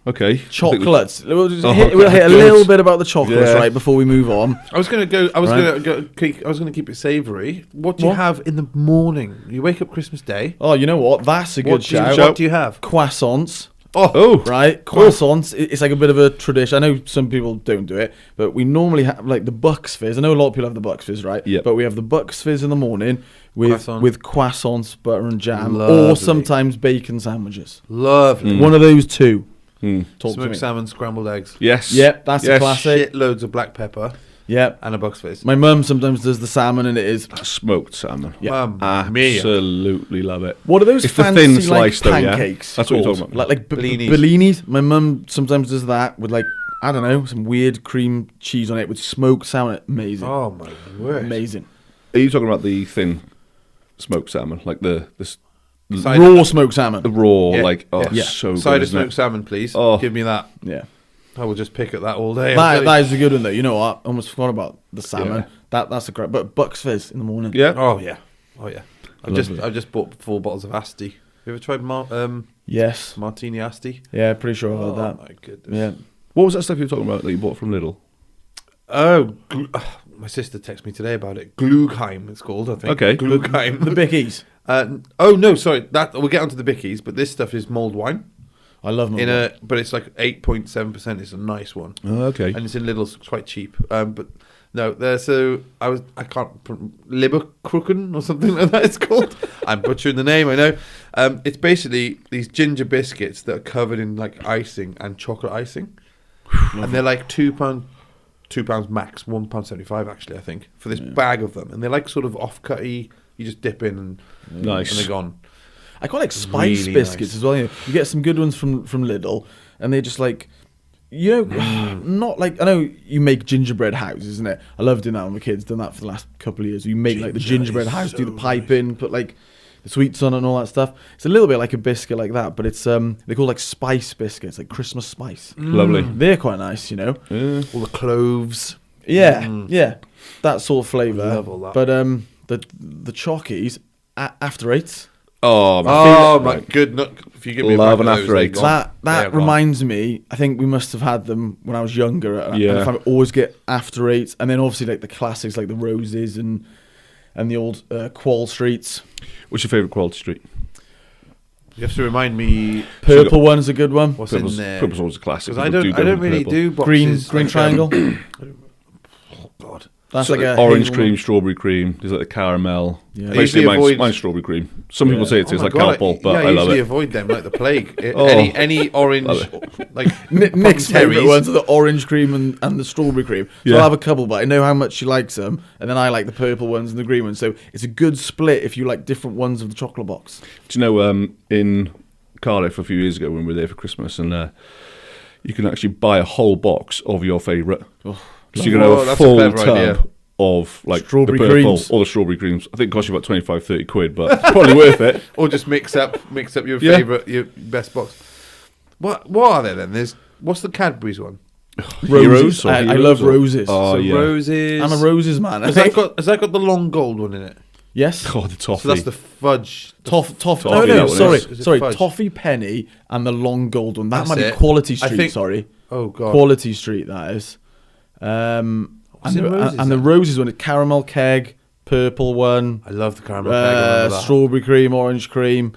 Okay. I think we- Chocolates. We'll Oh, hit a good. little bit about the chocolates, Yeah. right, before we move on. I was gonna go. I was Right. gonna keep it savoury. What do you What? have in the morning? You wake up Christmas Day. Oh, you know what? That's a good What do, you, shout. what do you have? Croissants, Oh, right? Croissants. It's like a bit of a tradition. I know some people don't do it, but we normally have like the Bucks Fizz. I know a lot of people have the Bucks Fizz, right? Yep. But we have the Bucks Fizz in the morning Croissant. with croissants, butter and jam, Lovely. or sometimes bacon sandwiches. Lovely. One of those two. Hmm. Talk to Smoked me. salmon, scrambled eggs. Yes. Yep, that's a yes. classic. Shitloads of black pepper Yep. and a Bucks Fizz. My mum sometimes does the salmon, and it is. Smoked salmon. Yeah. Mamma mia. Absolutely love it. What are those It's the fancy thin slice like though, yeah? pancakes? That's what you're called? talking about. Like Bellinis. bellinis. My mum sometimes does that with like, I don't know, some weird cream cheese on it with smoked salmon. Amazing. Oh my word. Amazing. Are you talking about the thin smoked salmon, like the Side- Raw smoked salmon. raw, Yeah. like Yeah. so good, Side of isn't smoked it? salmon, please. Oh. Give me that. Yeah. I will just pick at that all day. That is a good one though. You know what? I almost forgot about the salmon. Yeah. That's a great. But Bucks Fizz in the morning. Yeah. Oh yeah. Oh yeah. Lovely. I've just bought 4 bottles of Asti. You ever tried Yes. Martini Asti? Yeah, pretty sure Oh about that. my goodness. Yeah. What was that stuff you were talking about that you bought from Lidl? Oh, my sister texted me today about it. Glugheim, it's called. I think. Okay. Glugheim. The Bickies. Oh no, sorry. That we'll get onto the Bickies, but this stuff is mulled wine I love them. but it's like 8.7%. It's a nice one, Oh, okay. and it's in Lidl. So it's quite cheap. But no, I can't Leberkuchen or something like that. It's called. I'm butchering the name. I know. It's basically these ginger biscuits that are covered in like icing and chocolate icing, and they're like £2 max, £1.75 actually. I think for this bag of them, and they're like sort of off-cutty. You just dip in and Nice. and they're gone. I quite like spice Really biscuits nice. as well. You get some good ones from Lidl, and they're just like, you know, not like, I know you make gingerbread houses, isn't it? I love doing that with my kids. Done that for the last couple of years. You make like the Ginger gingerbread is house, do the so piping, put like the sweets on it and all that stuff. It's a little bit like a biscuit like that, but it's they call like spice biscuits, like Christmas spice. Lovely. They're quite nice, you know. Yeah. All the cloves. Yeah, yeah, that sort of flavour. Love all that. But the chockies after eights. Oh, Oh my right. good! If you give me Love a and pack of After those, Eight. they're gone. That They're gone. reminds me. I think we must have had them when I was younger. And Yeah. I always get After Eight, and then obviously like the classics like the Roses and the old Qual Streets. What's your favourite Quality Street? You have to remind me Purple one's a good one. what's Purple's, in there. Purple's always a classic. Because I People don't double really purple. do boxes. Green like, Triangle. Oh God. That's So like a orange hazelnut. cream, strawberry cream. There's like the caramel. Yeah. I Basically, usually mine's, avoid- mine's strawberry cream. Some people Yeah. say it tastes my like God, apple, but yeah, I love usually it. avoid them like the plague. Oh. Any orange, like Nick's Terry's. favourite ones are the orange cream and the strawberry cream. So Yeah. I'll have a couple, but I know how much she likes them, and then I like the purple ones and the green ones. So it's a good split if you like different ones of the chocolate box. Do you know, in Cardiff a few years ago when we were there for Christmas, and you can actually buy a whole box of your favourite. So you can Oh, have a that's a full clever tub idea. of like Strawberry the purple creams. or the strawberry creams. I think it costs you about 25, 30 quid, but it's probably worth it. or just mix up your Yeah. favorite, your best box. What are there then? What's the Cadbury's one? Heroes or I Heroes love or- roses. Oh, So yeah. roses. I'm a roses man. I Has that think. got the long gold one in it? Yes. Oh, the toffee. So that's the fudge. Toffee. Toffee, No, that no, one sorry, is it sorry. fudge? Toffee penny and the long gold one. That That's might be it. Quality I Street. think- Sorry, Oh God. Quality Street. That is. What's And in the, roses and the then? roses one, caramel keg, purple one, I love the caramel. Keg, I remember that. strawberry cream, orange cream.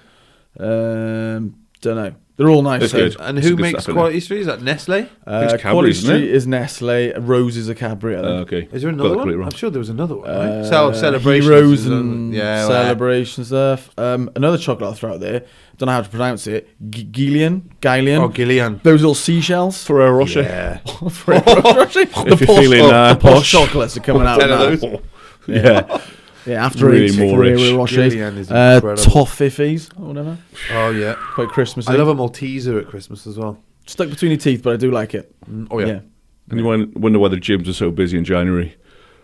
Don't know. They're all nice. It's though. good. And It's who good makes stuff, isn't it? Quality Street? Is that Nestle? It's Cadbury's, Quality isn't it? Street is Nestle. Roses are Cadbury. I think. Okay. Is there Got another that one? completely wrong. I'm sure there was another one. Right? Celebrations. Heroes is another- and yeah, celebration stuff. Another chocolate I'll throw out there. Don't know how to pronounce it. Gillian. Oh, Gillian. Those little seashells. Ferrero Rocher. Yeah. The you're feeling, the posh posh. chocolates are coming out 10 of now. those. Yeah. Yeah, after Really eight, Moorish. Ferrero Rochers. Gillian is incredible. Toffifees or whatever. Oh yeah. Quite Christmassy. I love a Malteser at Christmas as well. Stuck between your teeth, but I do like it. Oh yeah. And you wonder why the gyms are so busy in January.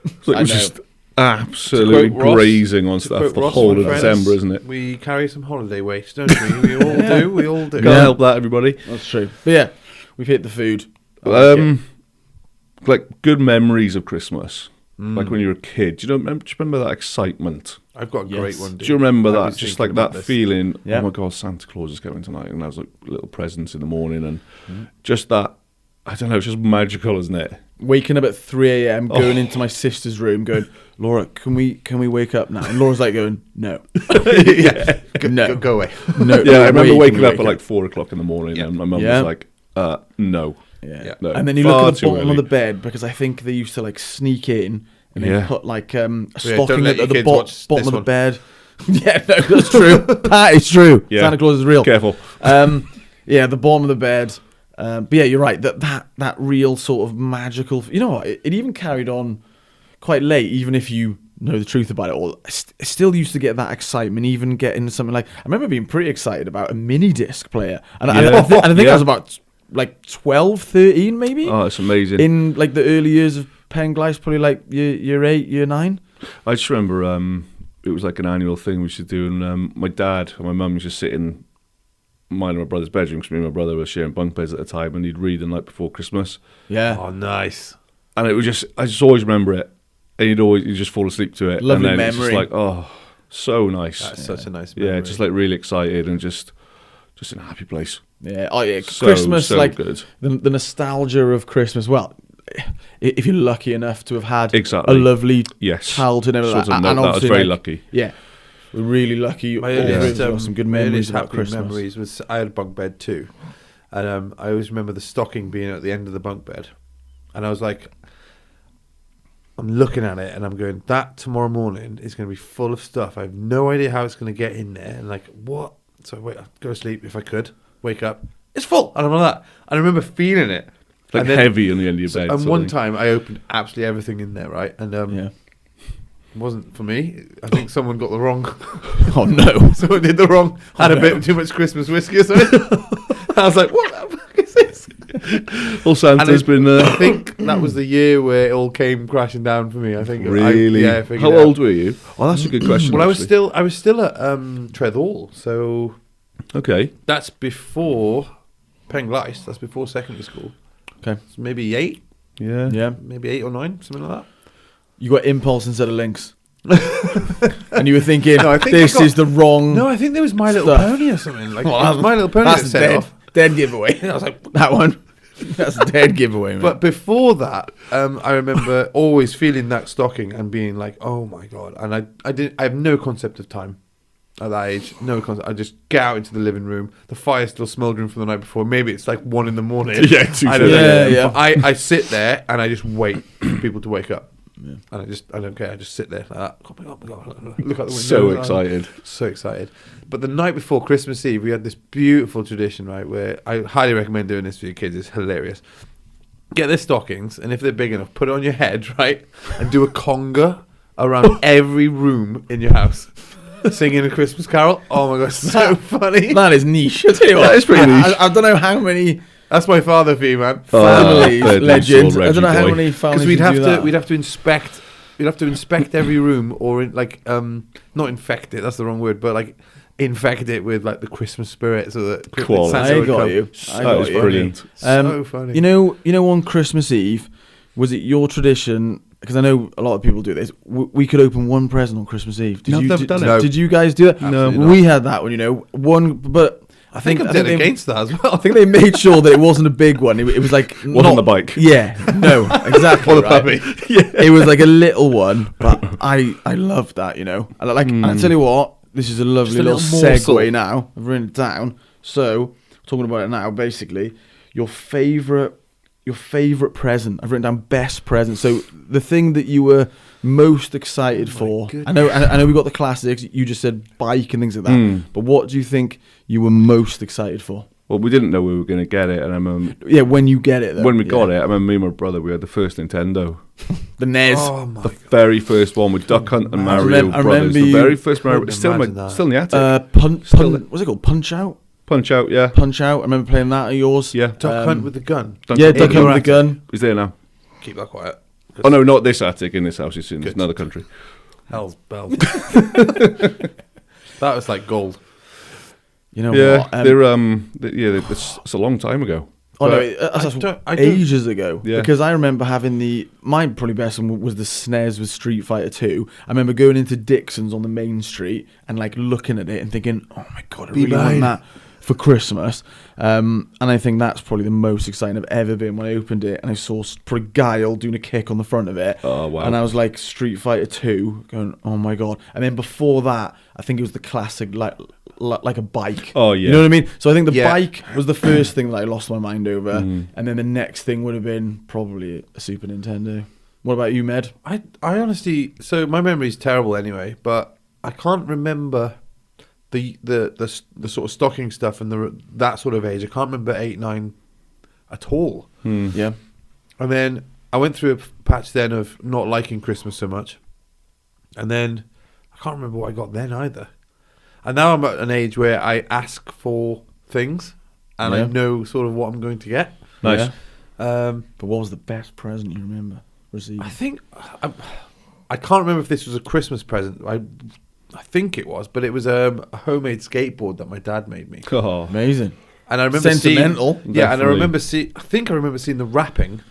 It's like I it was know. just absolutely To quote Ross- grazing on To stuff quote the Ross, whole my of friends, December, isn't it? We carry some holiday weight, don't we? We all do. We all do. Can't help that, everybody. That's true. But yeah, we've hit the food. I like it. Like good memories of Christmas, like when you were a kid. Do you remember that excitement? I've got a Yes. great one. Do you remember I that? was Just thinking like about that this. feeling. Yeah. Oh my God, Santa Claus is coming tonight, and I was like little presents in the morning, and just that. I don't know. It's just magical, isn't it? Waking up at 3 a.m, going Oh. into my sister's room, going, Laura, can we wake up now? And Laura's like going, no, Yeah. No. Go away. no. Yeah, I no remember way you waking can up wake at like 4 o'clock in the morning, Yeah. and my mum Yeah. was like, "No." Yeah. Yeah. No, And then you far look at the too bottom early. of the bed because I think they used to like sneak in and then Yeah. put like a don't stocking let at your the kids bottom watch this of the one. bed. Yeah, no, that's true. That is true. Yeah. Santa Claus is real. Careful. Yeah, the bottom of the bed. But yeah, you're right. That real sort of magical. You know what? It even carried on quite late, even if you know the truth about it all. I still used to get that excitement, even getting something like I remember being pretty excited about a mini disc player, and I Yeah. think I Yeah. was about like 12, 13 maybe. Oh, it's amazing. In like the early years of Penglice, probably like year 8, year 9. I just remember it was like an annual thing we should do, and my dad and my mum used to sit in mine and my brother's bedroom because me and my brother were sharing bunk beds at the time, and he'd read the night before Christmas, Yeah. Oh, nice. and it was I just always remember it, and you'd just fall asleep to it, Lovely and then it's just memory. like, oh, so nice. That's such a nice memory. Yeah, just like really excited and just in a happy place. Yeah. Oh yeah. So, Christmas, so like good. the nostalgia of Christmas. Well, if you're lucky enough to have had Exactly. a lovely Yes. childhood and everything Sort like of that, and that was obviously, very like, lucky. Yeah, we're really lucky. My all earliest, three of us got some good my memories earliest about happy Christmas. memories was I had a bunk bed too, and I always remember the stocking being at the end of the bunk bed, and I was like, I'm looking at it and I'm going, that tomorrow morning is going to be full of stuff. I have no idea how it's going to get in there, and like what? So I go to sleep if I could. Wake up, it's full, and I'm like that. And I remember feeling it, It's like and then- heavy on the end of your bed. And sort one of thing. time I opened absolutely everything in there, right? And Yeah. it wasn't for me. I think someone got the wrong. Oh no. Someone did the wrong. Had a bit too much Christmas whiskey or something. I was like, what the fuck is this? Well, Santa's been I think that was the year where it all came crashing down for me. I think. really. I figured How it out. old were you? Oh, that's a good question. Well, I was actually. still at Tread Hall, so Okay. that's before Penglice. That's before secondary school. Okay. So maybe 8, Yeah. Yeah. maybe 8 or 9, something like that. You got Impulse instead of Lynx. And you were thinking, No, I think this I got- is the wrong. No, I think there was My Little Stuff. Pony or something. Like Well, it was My Little Pony that's that a set it dead, off. dead giveaway. I was like, That one. That's a dead giveaway, man. but before that, I remember always feeling that stocking and being like, "Oh my god!" And I have no concept of time at that age. No concept. I just get out into the living room. The fire's still smouldering from the night before. Maybe it's like 1 a.m. Yeah, 2 I don't know. Yeah, yeah. But I sit there and I just wait for people to wake up. Yeah. And I don't care. I just sit there like that. Oh my god! Look out the window. So excited. So excited. But the night before Christmas Eve, we had this beautiful tradition, right? Where I highly recommend doing this for your kids. It's hilarious. Get their stockings, and if they're big enough, put it on your head, right? And do a conga around every room in your house. Singing a Christmas carol. Oh my god, so funny. that is niche. I tell you what, That is pretty niche. I don't know how many That's my father for you, man. families, third legends. sword I don't know Reggie how boy. many families Because would do that. we'd have to inspect every room, or not infect it. That's the wrong word, but like infect it with like the Christmas spirit, so that Quality. Santa I would got come. you. That got is you. brilliant. So funny. You know, on Christmas Eve, was it your tradition? Because I know a lot of people do this. We could open one present on Christmas Eve. No, I've never done it. No. Did you guys do that? No. Absolutely not. We had that one. You know, one, but I think I'm dead against that as well. I think they made sure that it wasn't a big one. It was like Wasn't the bike. Yeah, no, exactly. Or the right. puppy. Yeah, it was like a little one, but I loved that. You know, and and I tell you what, this is a lovely Just a little little morsel. segue. Now I've written it down. So talking about it now, basically, your favorite present. I've written down best present. So the thing that you were most excited for. goodness. I know we got the classics. You just said bike and things like that. Mm. But what do you think you were most excited for? Well, we didn't know we were going to get it, and I remember Yeah, when you get it. Though. when we Yeah. got it, I remember me and my brother, we had the first Nintendo. the NES. Oh my The god. very first one with Duck Hunt and I Mario remember Brothers. The you- very first Mario. Couldn't Still imagine that. in the attic. What's it called? Punch Out. Punch Out, yeah. Punch Out. I remember playing that at yours. Yeah. Duck Hunt with the gun. Duck Yeah, Hunt. Duck your Hunt with the gun. He's there now. Keep that quiet. Oh no, not this attic. In this house, he's in Good. another country. Hell's bells. That was like gold. You know Yeah, what? it's a long time ago. Oh no, But- that's I don't- ages ago. Yeah. Because I remember having my probably best one was the SNES with Street Fighter 2. I remember going into Dixon's on the main street and like looking at it and thinking, oh my god, I Be really mine. want that for Christmas. And I think that's probably the most exciting I've ever been when I opened it and I saw probably Guile doing a kick on the front of it. Oh, wow. And I was like Street Fighter 2 going, oh my god. And then before that, I think it was the classic like a bike. Oh, yeah. You know what I mean? So I think the Yeah. bike was the first thing that I lost my mind over, Mm. and then the next thing would have been probably a Super Nintendo. What about you, Med? I honestly, so my memory's terrible anyway, but I can't remember the sort of stocking stuff and that sort of age. I can't remember 8, 9 at all. Yeah, And then I went through a patch then of not liking Christmas so much, and then I can't remember what I got then either. And now I'm at an age where I ask for things, and I Yeah. know sort of what I'm going to get. Nice. Yeah. But what was the best present you remember receiving? I think I can't remember if this was a Christmas present. I think it was, but it was a homemade skateboard that my dad made me. Oh, And Amazing. I remember Sentimental. seeing, yeah, and I Definitely. remember I remember seeing the wrapping.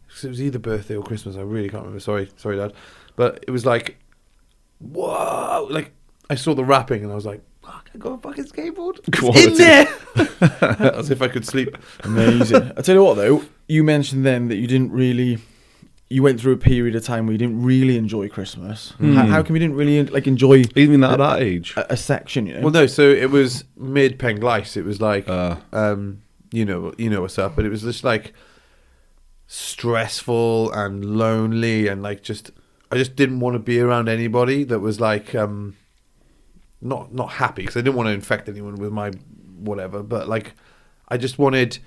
'Cause it was either birthday or Christmas. I really can't remember. Sorry, Dad. But it was like, whoa! Like I saw the wrapping and I was like, fuck, I got a fucking skateboard. It's Quality. in there. As if I could sleep. Amazing. I tell you what, though, you mentioned then that you went through a period of time where you didn't really enjoy Christmas. How come you didn't really enjoy even at that age. a section? You know. Well, no. So it was mid Penglice. It was like, Uh. you know what's up. But it was just like stressful and lonely and like I just didn't want to be around anybody that was like not happy, because I didn't want to infect anyone with my whatever, but like I just wanted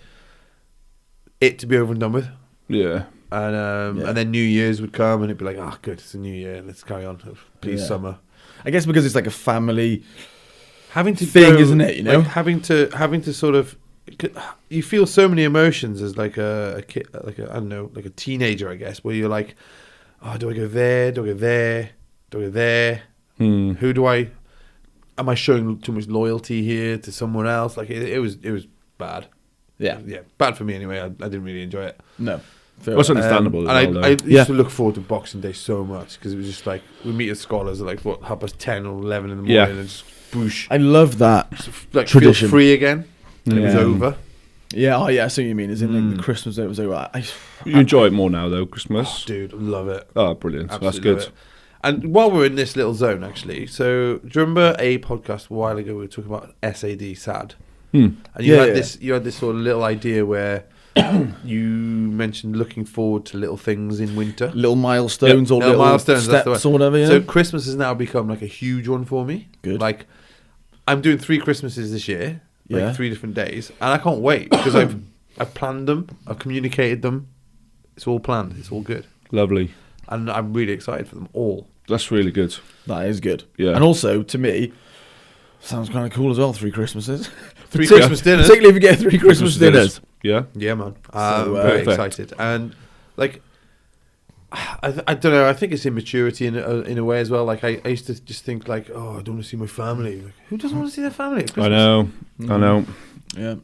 it to be over and done with. Yeah. And Yeah. and then New Year's would come and it'd be like, oh good, it's a new year, let's carry on, please, Yeah. summer. I guess because it's like a family Having to thing, go, isn't it, you know? like having to sort of, you feel so many emotions as like a kid, like I don't know, like a teenager, I guess, where you're like, oh, do I go there? Do I go there? Do I go there? Who do I? Am I showing too much loyalty here to someone else? Like it was bad. Yeah. Bad for me anyway. I didn't really enjoy it. No. That's understandable. And as well, I though. used to look forward to Boxing Day so much because it was just like we meet at Scholars at like 10:30 or 11 in the morning Yeah. and just boosh, I love that. like tradition. feel free again. And it was Yeah. over. Yeah, oh yeah, I see what you mean. Is in like the Christmas day it was over. You enjoy it more now, though, Christmas. Dude, love it. Oh, brilliant. That's Absolutely good. love it. And while we're in this little zone, actually, so do you remember a podcast a while ago we were talking about SAD? And you Yeah, had yeah. this sort of little idea where you mentioned looking forward to little things in winter. little milestones or Little little milestones, that's the steps one. or whatever. Yeah. So Christmas has now become like a huge one for me. Good. Like I'm doing 3 Christmases this year, like Yeah. 3 different days, and I can't wait because I've planned them, I've communicated them. It's all planned. It's all good, Lovely. and I'm really excited for them all. That's really good. That is good. Yeah. And also, to me, sounds kind of cool as well, 3 Christmases. 3 Christmas dinners. Particularly if you get 3 Christmas dinners. Yeah. Yeah, man. So, I'm very perfect. excited, and like I don't know. I think it's immaturity in a way as well. Like I used to just think like, oh, I don't want to see my family. Like, who doesn't want to see their family at Christmas? I know. I know. Yeah.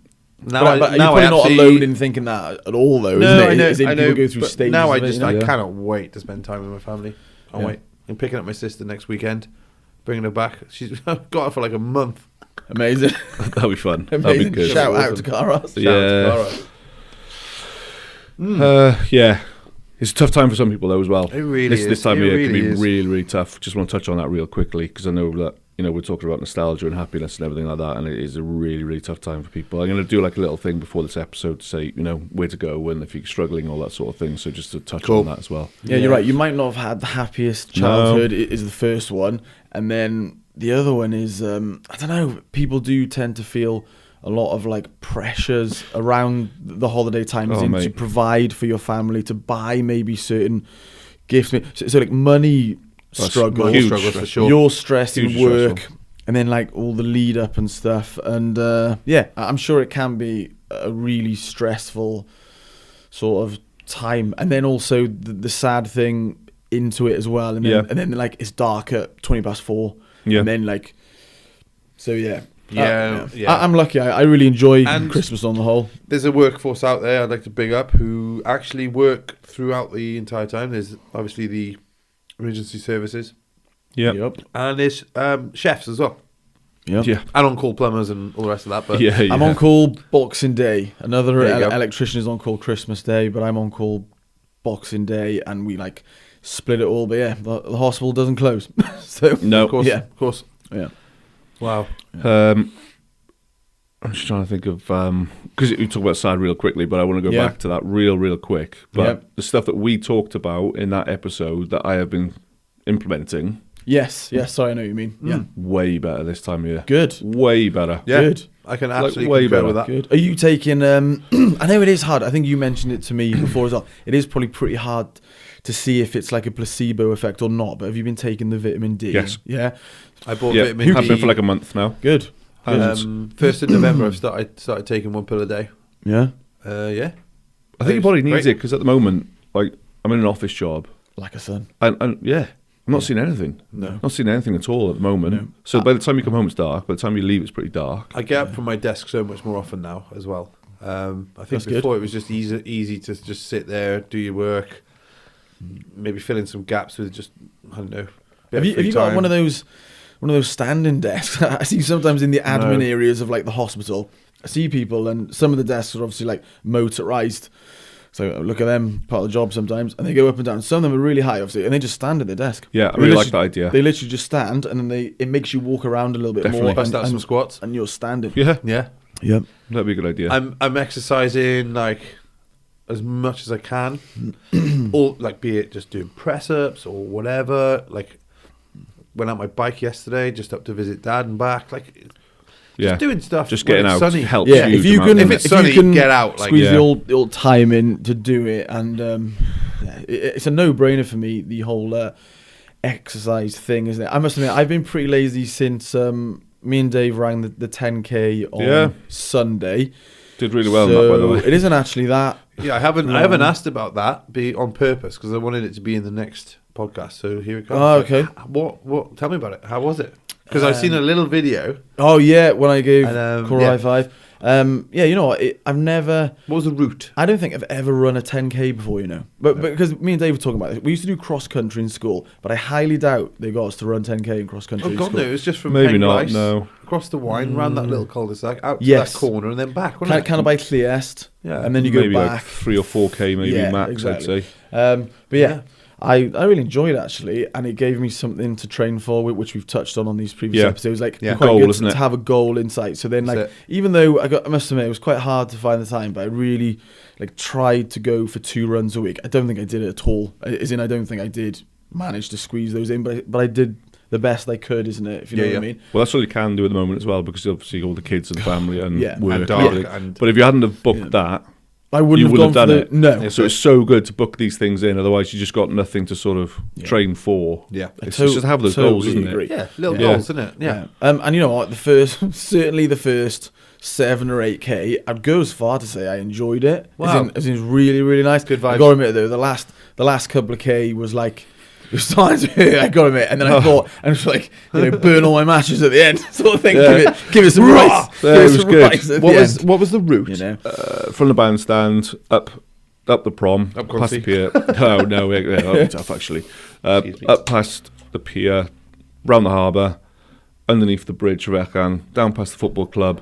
Now, But you're now probably I not absolutely- alone in thinking that at all, though, No, isn't it? I know. As in I know. people go through but stages. now I of it, just you know? I Yeah. cannot wait to spend time with my family. Can't Yeah. wait. I'm picking up my sister next weekend, bringing her back. She's I've got her for like a month. Amazing. That'll be fun. That'll be Amazing. good. Shout out Awesome. to Caras. Yeah. Yeah. It's a tough time for some people though as well. It really this, is. This time It of year really can be is. really, really tough. Just want to touch on that real quickly because I know that we're talking about nostalgia and happiness and everything like that, and it is a really, really tough time for people. I'm going to do like a little thing before this episode to say where to go and if you're struggling, all that sort of thing. So just to touch Cool. on that as well. Yeah, you're right. You might not have had the happiest childhood. It is the first one, and then the other one is I don't know. People do tend to feel a lot of like pressures around the holiday time Oh, to mate. provide for your family, to buy maybe certain gifts. So like money That's struggles, huge struggles for sure. You're stressed in Hugely work, stressful. and then like all the lead up and stuff. And yeah, I'm sure it can be a really stressful sort of time. And then also the sad thing into it as well. And then, Yeah. and then like it's dark at 4:20. Yeah. And then like, so yeah. Yeah. I'm lucky. I really enjoy And- Christmas on the whole. There's a workforce out there I'd like to big up who actually work throughout the entire time. There's obviously the emergency services, Yeah. Yep. and there's chefs as well, Yep. Yeah. and on-call plumbers and all the rest of that. But Yeah. I'm on call Boxing Day. Another There you go. electrician is on call Christmas Day, but I'm on call Boxing Day, and we like split it all. But yeah, the hospital doesn't close. So No. of course, Yeah. of course. yeah. Wow. I'm just trying to think of because you talk about SAD real quickly, but I want to go Yeah. back to that real quick. But Yep. the stuff that we talked about in that episode that I have been implementing Yes. Sorry, I know what you mean. Yeah. way better this time of year. Good. Way better. Yeah. Good. I can Like, absolutely way concur better. with that. Good. Are you taking? I know it is hard. I think you mentioned it to me before as well. It is probably pretty hard to see if it's like a placebo effect or not. But have you been taking the vitamin D? Yes. Yeah. I bought Yeah, vitamin I've D. been for like a month now. Good. And 1st of November, I've started taking 1 pill a day. Yeah. Yeah. I think your body needs Great. it because at the moment, like I'm in an office job, Like a son. and yeah, I'm not seeing anything. No. Not seeing anything at all at the moment. No. So by the time you come home, it's dark. By the time you leave, it's pretty dark. I get up from my desk so much more often now as well. I think That's good. before it was just easy to just sit there, do your work, maybe fill in some gaps with just, I don't know. Have you got one of those standing desks? I see sometimes in the admin No. areas of like the hospital. I see people, and some of the desks are obviously like motorized. So I look at them, part of the job sometimes, and they go up and down. Some of them are really high, obviously, and they just stand at their desk. Yeah, I They really like literally- that idea. They literally just stand, and then it makes you walk around a little bit Definitely. more. Bust out some squats. and you're standing. Yeah, Yeah. Yep. that'd be a good idea. I'm exercising like as much as I can, or like be it just doing press ups or whatever. Like went out my bike yesterday, just up to visit Dad and back. Like yeah, just doing stuff. just when getting it's out sunny. helps. Yeah, huge if you amount. can, If it's sunny, you can get out, like, squeeze yeah. the old time in to do it, and yeah, it's a no-brainer for me. The whole exercise thing, isn't it? I must admit, I've been pretty lazy since me and Dave ran the 10K on Yeah. Sunday. Did really well in that, by the way. It isn't actually that. Yeah, I haven't asked about that be on purpose because I wanted it to be in the next podcast. So here it comes. Oh, okay. What? Tell me about it. How was it? Because I've seen a little video. Oh yeah, when I gave And, Core yeah. High Five. Yeah, you know what? I've never. What was the route? I don't think I've ever run a 10K before, you know. But because me and Dave were talking about it, we used to do cross country in school, but I highly doubt they got us to run 10K in cross country. Oh in God, school. no! It was just from Maybe Pen not, Rice, no. across the wine, round that little cul-de-sac, out Yes. to that corner, and then back. Wasn't it? Kind of by Cleest, Yeah. and then you go Maybe back. like 3 or 4K, maybe Yeah, max. exactly. I'd say. But yeah, I really enjoyed it actually, and it gave me something to train for, which we've touched on these previous Yeah. episodes. Like, Yeah. quite Goal, good isn't to it? have a goal in sight. So then, That's like, it. even though I must admit, it was quite hard to find the time, but I really like tried to go for 2 runs a week. I don't think I did it at all. As in, I don't think I did manage to squeeze those in, but I did the best I could, isn't it? If you know what I mean. Well, that's all you can do at the moment as well, because obviously all the kids and family and Yeah. work. And and dark, everything. and- But if you hadn't have booked that, I wouldn't you have wouldn't gone have for done the it. no. So it's so good to book these things in. Otherwise, you just got nothing to sort of train for. Yeah. It's just to have those goals, Totally isn't agree. it? Yeah, little Yeah. goals, isn't it? Yeah. And you know what? Certainly the first 7 or 8K, I'd go as far to say I enjoyed it. Wow. As in it's really, really nice. Good I vibes. got to admit though, the last couple of K was like, it was starting to hurt, I got to admit. And then I thought, I was like, burn all my matches at the end, sort of thing. Yeah. Give it some rice. Yeah, Give it it was some good. rice at What the was end, what was the route? you know? From the bandstand up the prom, Up past the Quincy. pier. No, yeah, that was tough actually. Excuse me. Up past the pier, round the harbour, underneath the bridge, I reckon, down past the football club,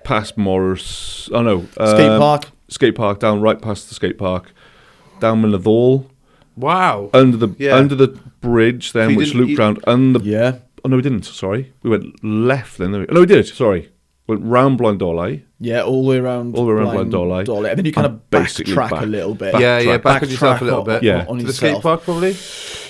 past Morris. Oh no, Skate park. Skate park, down right past the skate park, down Millerthal, Wow. under the Yeah. under the bridge, then So you which didn't- looped you- round under. Yeah. Oh no, we didn't. Sorry, we went left. Then no, we did. Sorry, went round Blind Dolly. Yeah, all the way around. All the way around Blind Dolly. And then you kind And of basically backtrack back. a little bit. Back- Yeah, track- back on yourself a little Backtrack bit. Yeah. on To the skate yourself. park, probably.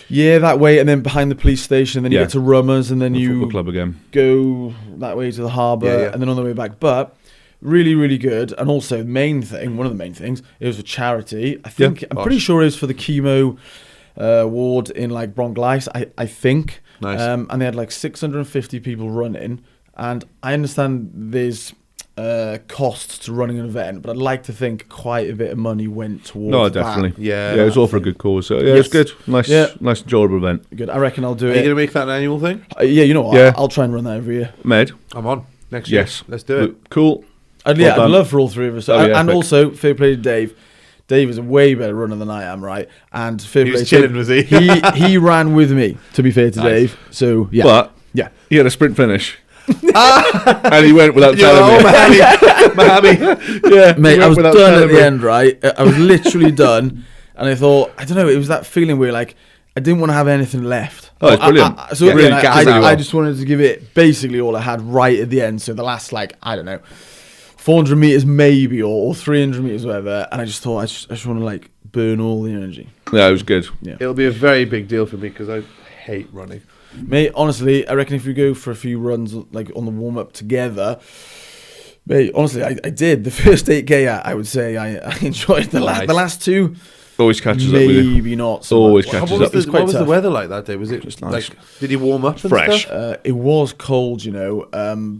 Yeah, that way, and then behind the police station, and then you Yeah. get to Rummers, and then The you football club again. go that way to the harbour, Yeah, yeah. and then on the way back. But really, really good. And also, one of the main things, it was for charity. I think I'm pretty sure it was for the chemo ward in like Bronx. I think. Nice. And they had like 650 people running, and I understand there's costs to running an event, but I'd like to think quite a bit of money went towards No, that. definitely. Yeah. Yeah, it was all for a good cause. So yeah, Yes. it's good. Nice, Yeah. nice, enjoyable event. Good. I reckon I'll do Are you it. going to make that an annual thing? Yeah, you know what? Yeah. I'll try and run that every year. Med, I'm on. Next year. yes, Let's do it. Cool. I'd Well done. love for all three of us. Oh, and yeah, and quick. also, fair play to Dave. Dave is a way better runner than I am, right? And fair He play was to chilling, was he? he ran with me, to be fair to Nice. Dave. So, yeah. But yeah. he had a sprint finish, and he went without You're telling like, me. oh, Miami. Yeah, Mate, he I went was without done at telling the me. end, right? I was literally done. And I thought, I don't know, it was that feeling where, like, I didn't want to have anything left. Oh, it's brilliant. So Yeah, again, really gassed it I well. just wanted to give it basically all I had right at the end. So the last, like, I don't know, 400 meters maybe, or 300 meters, whatever. And I just thought, I just want to, like, burn all the energy. Yeah, it was good. Yeah. It'll be a very big deal for me because I hate running. Mate, honestly, I reckon if we go for a few runs, like, on the warm-up together... Mate, honestly, I did. The first 8K, I would say I enjoyed the Nice. last two. Always catches up with you. Maybe not so Always much. catches What was, up. It's the, quite what was the tough. weather like that day? Was it Just like, nice. did he warm up and Fresh. stuff? It was cold, you know,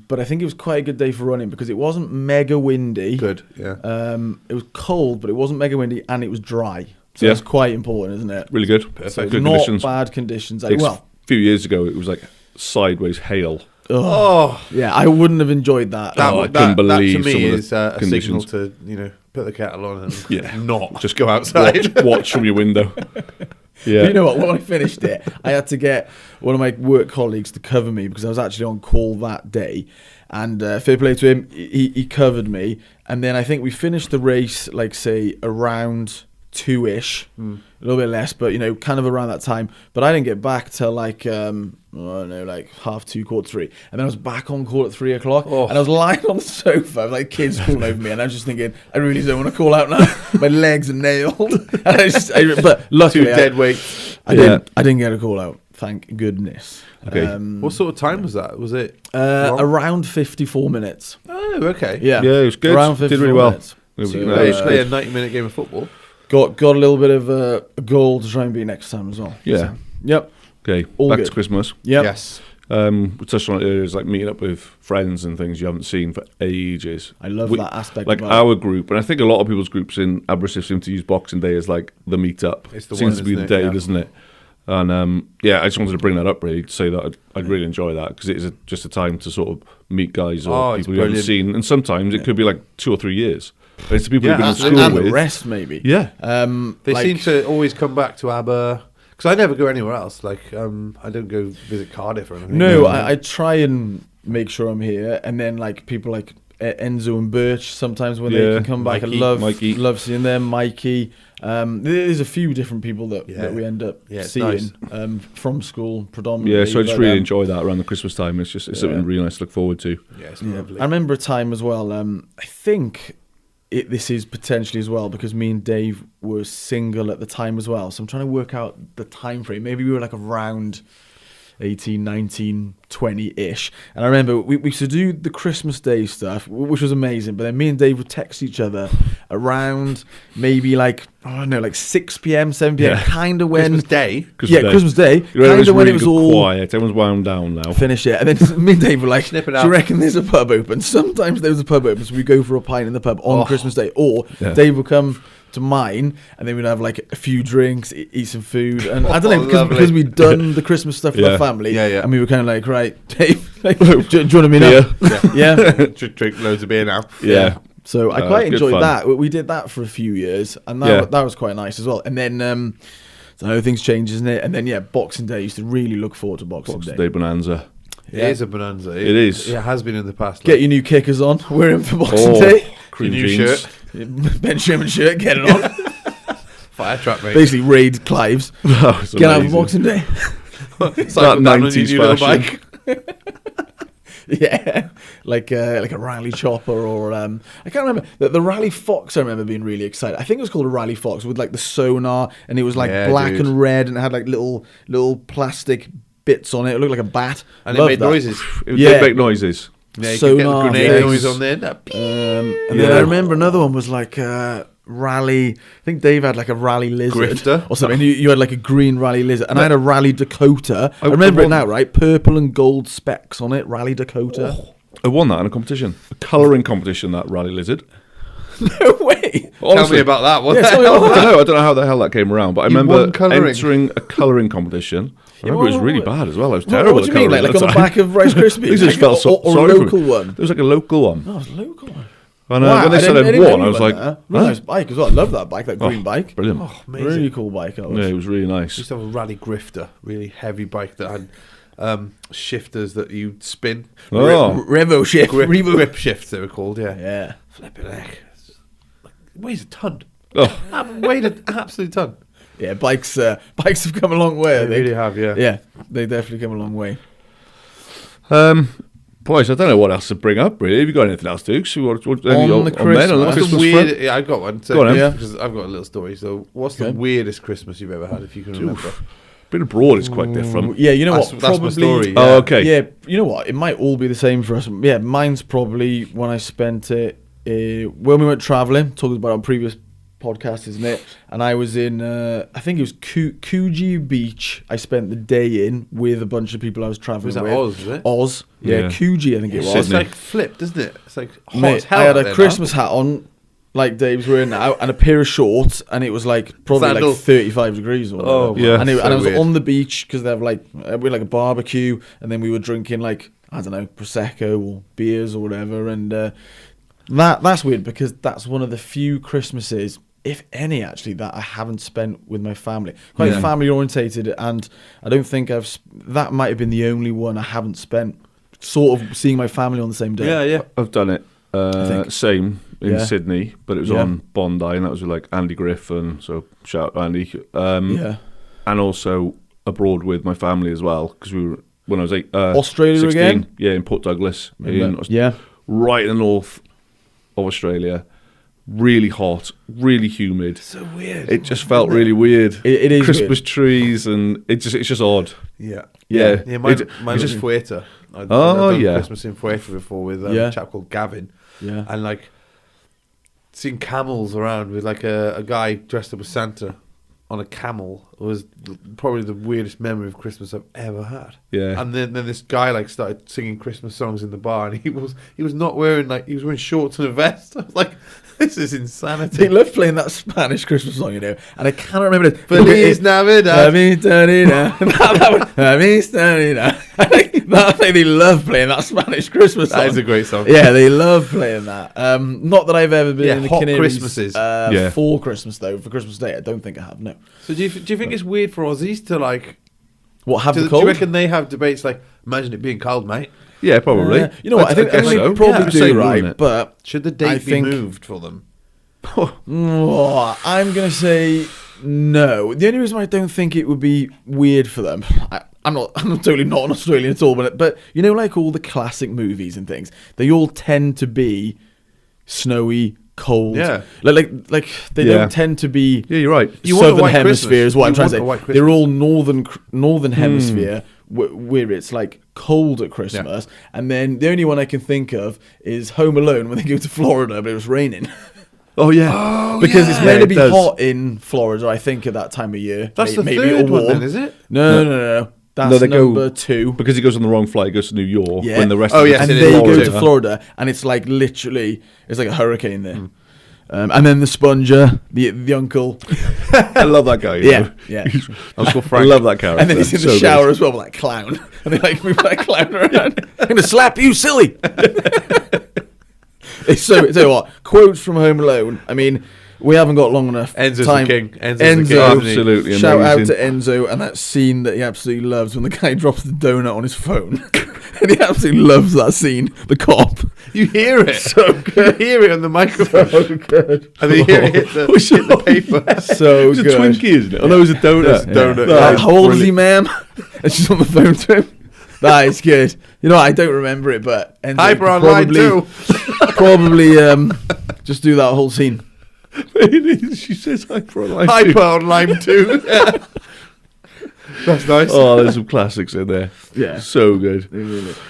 but I think it was quite a good day for running because it wasn't mega windy. Good, yeah. It was cold, but it wasn't mega windy, and it was dry. So Yeah. that's quite important, isn't it? Really good. So Good not conditions. bad conditions. Like, Well, a few years ago, it was like sideways hail. Oh, yeah, I wouldn't have enjoyed that. that, Oh, I that, couldn't believe that to some me of the is a signal conditions. to, put the kettle on and Yeah. not just go outside. Watch from your window. But Yeah. you know what? When I finished it, I had to get one of my work colleagues to cover me because I was actually on call that day. And fair play to him, he covered me. And then I think we finished the race, like, say, around 2-ish. A little bit less, but, kind of around that time. But I didn't get back till, like, I don't know, like 2:30, 3:15. And then I was back on call at 3 o'clock. Oh. And I was lying on the sofa, like kids falling over me. And I was just thinking, I really don't want to call out now. My legs are nailed. And but luckily, Two dead weights. I didn't get a call out. Thank goodness. Okay. What sort of time was that? Was it long? Around 54 minutes. Oh, okay. Yeah. Yeah, it was good. Around Did 54 really well. minutes. It was- So, no, Basically it a was 90-minute game of football. Got a little bit of a goal to try and beat next time as well. Yeah. So, yep. Okay, All back good. to Christmas. Yep. Yes. We touched on it earlier, it's like meeting up with friends and things you haven't seen for ages. I love that aspect Like about our group, and I think a lot of people's groups in Aberystwyth seem to use Boxing Day as like the meet-up. It's the Seems one, to be the isn't it? day, Yeah. doesn't it? And yeah, I just wanted to bring that up really to say that I'd really enjoy that because it is just a time to sort of meet guys or it's people you haven't brilliant. seen, and sometimes it could be like 2 or 3 years. And it's the people Yeah, you've been in absolutely. school And the with. rest, maybe. Yeah, They like- seem to always come back to Aber because I never go anywhere else. Like I don't go visit Cardiff or anything. No, I try and make sure I'm here, and then like people like Enzo and Birch sometimes when they Yeah, can come back. Mikey, I Mikey. love seeing them. Mikey. There's a few different people that we end up it's seeing nice. from school predominantly. yeah. So I just but, really enjoy that around the Christmas time. It's something really nice to look forward to. Yeah, it's Yeah. lovely. I remember a time as well. I think this is potentially as well because me and Dave were single at the time as well. So I'm trying to work out the time frame. Maybe we were like around 18, 19, 20-ish. And I remember we used to do the Christmas Day stuff, which was amazing. But then me and Dave would text each other around maybe like, I don't know, like 6 p.m., 7 p.m. Yeah. Kind of when... Christmas Day. Christmas Day. You know, Kind of when really it was good all... quiet. Everyone's wound down now. Finish it, and then me and Dave were like, Snip it "Do out. you reckon there's a pub open?" Sometimes there was a pub open, so we go for a pint in the pub on Christmas Day, or Yeah. Dave would come to mine, and then we'd have like a few drinks, eat some food, and I don't know lovely. because we'd done the Christmas stuff with Yeah. our family, Yeah, yeah. and we were kind of like, right, Dave, like, do you want to meet up? Yeah. Drink loads of beer now. Yeah. So I Good quite enjoyed fun. that. We did that for a few years, and Yeah. that was quite nice as well. And then. So I know things change, isn't it? And then Boxing Day. I used to really look forward to Boxing Boxing Day. Day bonanza. Yeah. It is a bonanza. It is. It has been in the past. Get your new kickers on. We're in for Boxing Oh, Day. cream Your new jeans. shirt. Ben Sherman shirt, get it on. Fire trap, mate. Basically, raid Clives. That was Get out for amazing. Boxing Day. Cycle down on your 90s new little fashion. bike. Yeah, like a rally chopper or I can't remember the Rally Fox. I remember being really excited. I think it was called a Rally Fox with like the sonar, and it was like Yeah, black dude. and red, and it had like little plastic bits on it. It looked like a bat. And Loved it made that. noises. It Yeah. did make noises. Yeah, you could get the Sonar grenade things. noise on there. That And then Yeah. I remember another one was like Rally. I think Dave had like a Rally Lizard Grifter. or something. You had like a green Rally Lizard, and I had a Rally Dakota. I I remember it won- now, right? Purple and gold specks on it. Rally Dakota. I won that in a competition, a colouring competition. That Rally Lizard. No way. Tell Honestly, me about that one. Yeah, tell me I about that. don't know how the hell that came around, but I You remember won colouring. entering a colouring competition. I remember it was really bad as well. I was What, terrible what at do you mean? colouring Like at on the time. back of Rice Krispies? These just Like, felt so or a sorry for me. local one? There was like a local one. Oh, it was a local one. And Wow, when they said I I'd didn't know won, I was you like, went there. huh? Really nice bike as well. I love that bike, that green bike. Brilliant. Oh, amazing. Really cool bike. That was. Yeah, it was really I nice. used to have a Rally Grifter, really heavy bike that had shifters that you spin. Oh. Revo shift. Revo. Grip shifts, they were called, yeah. Yeah. Flipping heck. It weighs a ton. Oh, Weighed an absolute ton. Yeah, bikes have come a long way. I They think. really have, yeah. Yeah, they definitely come a long way. boys, I don't know what else to bring up. Really, have you got anything else, Dukes? On the men, on the Christmas- What's the Christmas weird? front? Yeah, I've got one. So, Go on, then. Yeah. because I've got a little story. So, what's the Okay. weirdest Christmas you've ever had, if you can remember? Being abroad is quite different. Yeah, you know That's- what? that's my Probably. story. Oh, okay. Yeah, you know what? It might all be the same for us. Yeah, mine's probably when I spent it when we went traveling. Talked about it on previous podcast, isn't it? And I was in, I think it was Coogee Beach. I spent the day in with a bunch of people I was traveling Was that with. Oz, was it? Oz, yeah, Yeah. Coogee, I think it It's was. just Sydney. like flipped, isn't it? It's like hot Mate, as hell. I had out a there Christmas hat on, like Dave's wearing now, and a pair of shorts, and it was like probably Sandals. like 35 degrees or whatever. Oh, Yeah. and, so and I was weird. on the beach because they have like we had like a barbecue, and then we were drinking like I don't know prosecco or beers or whatever, and that's weird because that's one of the few Christmases, if any, actually, that I haven't spent with my family. Quite Yeah. family orientated, and I don't think that might have been the only one I haven't spent sort of seeing my family on the same day. Yeah, yeah. I've done it. think. Same in Yeah. Sydney, but it was Yeah. on Bondi, and that was with like Andy Griffin. So shout out Andy. Yeah. And also abroad with my family as well, because we were when I was Australia 16, again? Yeah, in Port Douglas, Yeah. right in the north of Australia. Really hot, really humid. So weird. It just felt really weird. It is Christmas weird. trees, and it's just odd. Yeah. Yeah. Yeah, mine It- was just Fuerte. I've Oh, done yeah. Christmas in Fuerte before with Yeah. a chap called Gavin. Yeah. And like seeing camels around with like a guy dressed up as Santa on a camel was probably the weirdest memory of Christmas I've ever had. Yeah. And then this guy like started singing Christmas songs in the bar, and he was not wearing he was wearing shorts and a vest. I was like, this is insanity. They love playing that Spanish Christmas song, you know, and I cannot remember it. Feliz Navidad. They love playing that Spanish Christmas song. That is a great song. Yeah, they love playing that. Not that I've ever been in the hot Canaries Christmases. for Christmas though. For Christmas Day, I don't think I have. No. So do you think it's weird for Aussies to like? What have the Do cold? you reckon they have debates like, imagine it being cold, mate? Yeah, probably. You know what? I think guess they so. probably Yeah, do, same, right? wouldn't it? But Should the date I be think- moved for them? I'm gonna say no. The only reason why I don't think it would be weird for them, I'm totally not an Australian at all, but you know, like all the classic movies and things, they all tend to be snowy, cold. Yeah. Like they Yeah. don't tend to be. Yeah, you're right. You want a Southern white hemisphere Christmas. is what I'm You trying to want a white say. Christmas. They're all northern hemisphere where it's like cold at Christmas, and then the only one I can think of is Home Alone when they go to Florida, but it was raining. Oh, yeah. Because it's meant Yeah, to it be does. hot in Florida, I think, at that time of year. That's the maybe third or one warm. then, is it? No. That's No, they go- number 2. Because he goes on the wrong flight, he goes to New York. Yeah. When the rest Oh, of the yes, And it they is. go Florida. to Florida, and it's like literally, it's like a hurricane there. And then the sponger, the uncle. I love that guy. you Yeah, know. yeah. Uncle I Frank. love that character. And then he's in the So shower good. as well with that clown. And they like move that clown around. I'm going to slap you, silly. So, tell you what, quotes from Home Alone. I mean, we haven't got long enough Enzo's time. the king. Enzo's the king. Enzo, Absolutely shout out amazing. to Enzo and that scene that he absolutely loves when the guy drops the donut on his phone. And he absolutely loves that scene. The cop. You hear it. So good. You hear it on the microphone. So good. And then you hear it hit the paper. So It's a good. Twinkie, isn't it? Oh, no, it was a donut. It's a donut. That is How old is he, brilliant. ma'am? And she's on the phone to him. That is good. You know, I don't remember it, but Enzo Hyper could online too. probably just do that whole scene. She says hyper online. Hyper online too. That's nice. Oh, there's some classics in there. Yeah. So good.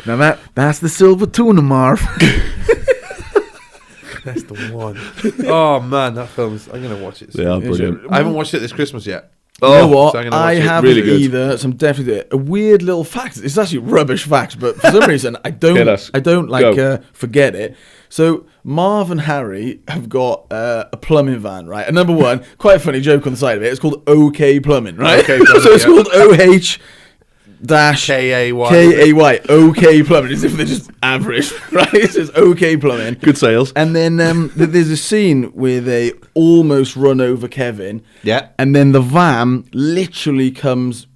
Now that's the silver tuna, Marv. That's the one. Oh man, that film's. I'm gonna watch it. They soon. are brilliant. I haven't watched it this Christmas yet. You know what? so I'm gonna I watch it. haven't Really good. either. So I'm definitely a weird little fact. It's actually rubbish facts, but for some reason I Hit don't. us. I don't like Go. forget it. So Marv and Harry have got a plumbing van, right? And number one, quite a funny joke on the side of it. It's called OK Plumbing, right? OK Plumbing, so it's yeah. called OH dash K-A-Y. K-A-Y OK Plumbing, as if they're just average, right? It says OK Plumbing. Good sales. And then there's a scene where they almost run over Kevin. Yeah. And then the van literally comes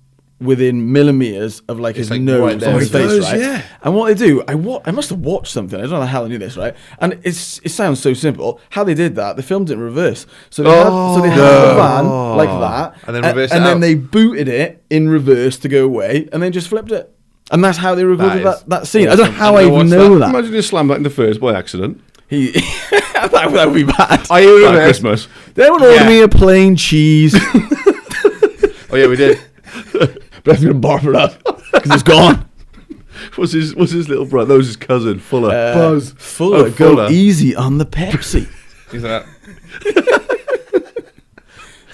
within millimeters of like his like nose right there. on his Oh, it face, does, right? yeah. And what they do, I must have watched something. I don't know how they knew this, right? And it sounds so simple. How they did that, they filmed it in reverse. So they had the van like that, And then reversed it and then out. they booted it in reverse to go away, and then just flipped it. And that's how they recorded That is that scene. I don't know awesome. how I've I never even watched know that. that. Imagine you slam that in the first by accident. He that would be bad. Are you At reversed? Christmas. They would order Yeah. me a plain cheese, Oh yeah, we did. but I'm gonna barf it up because it's gone. What's his little brother? That was his cousin, Fuller. Buzz Fuller, Oh, go Fuller. easy on the Pepsi. He's like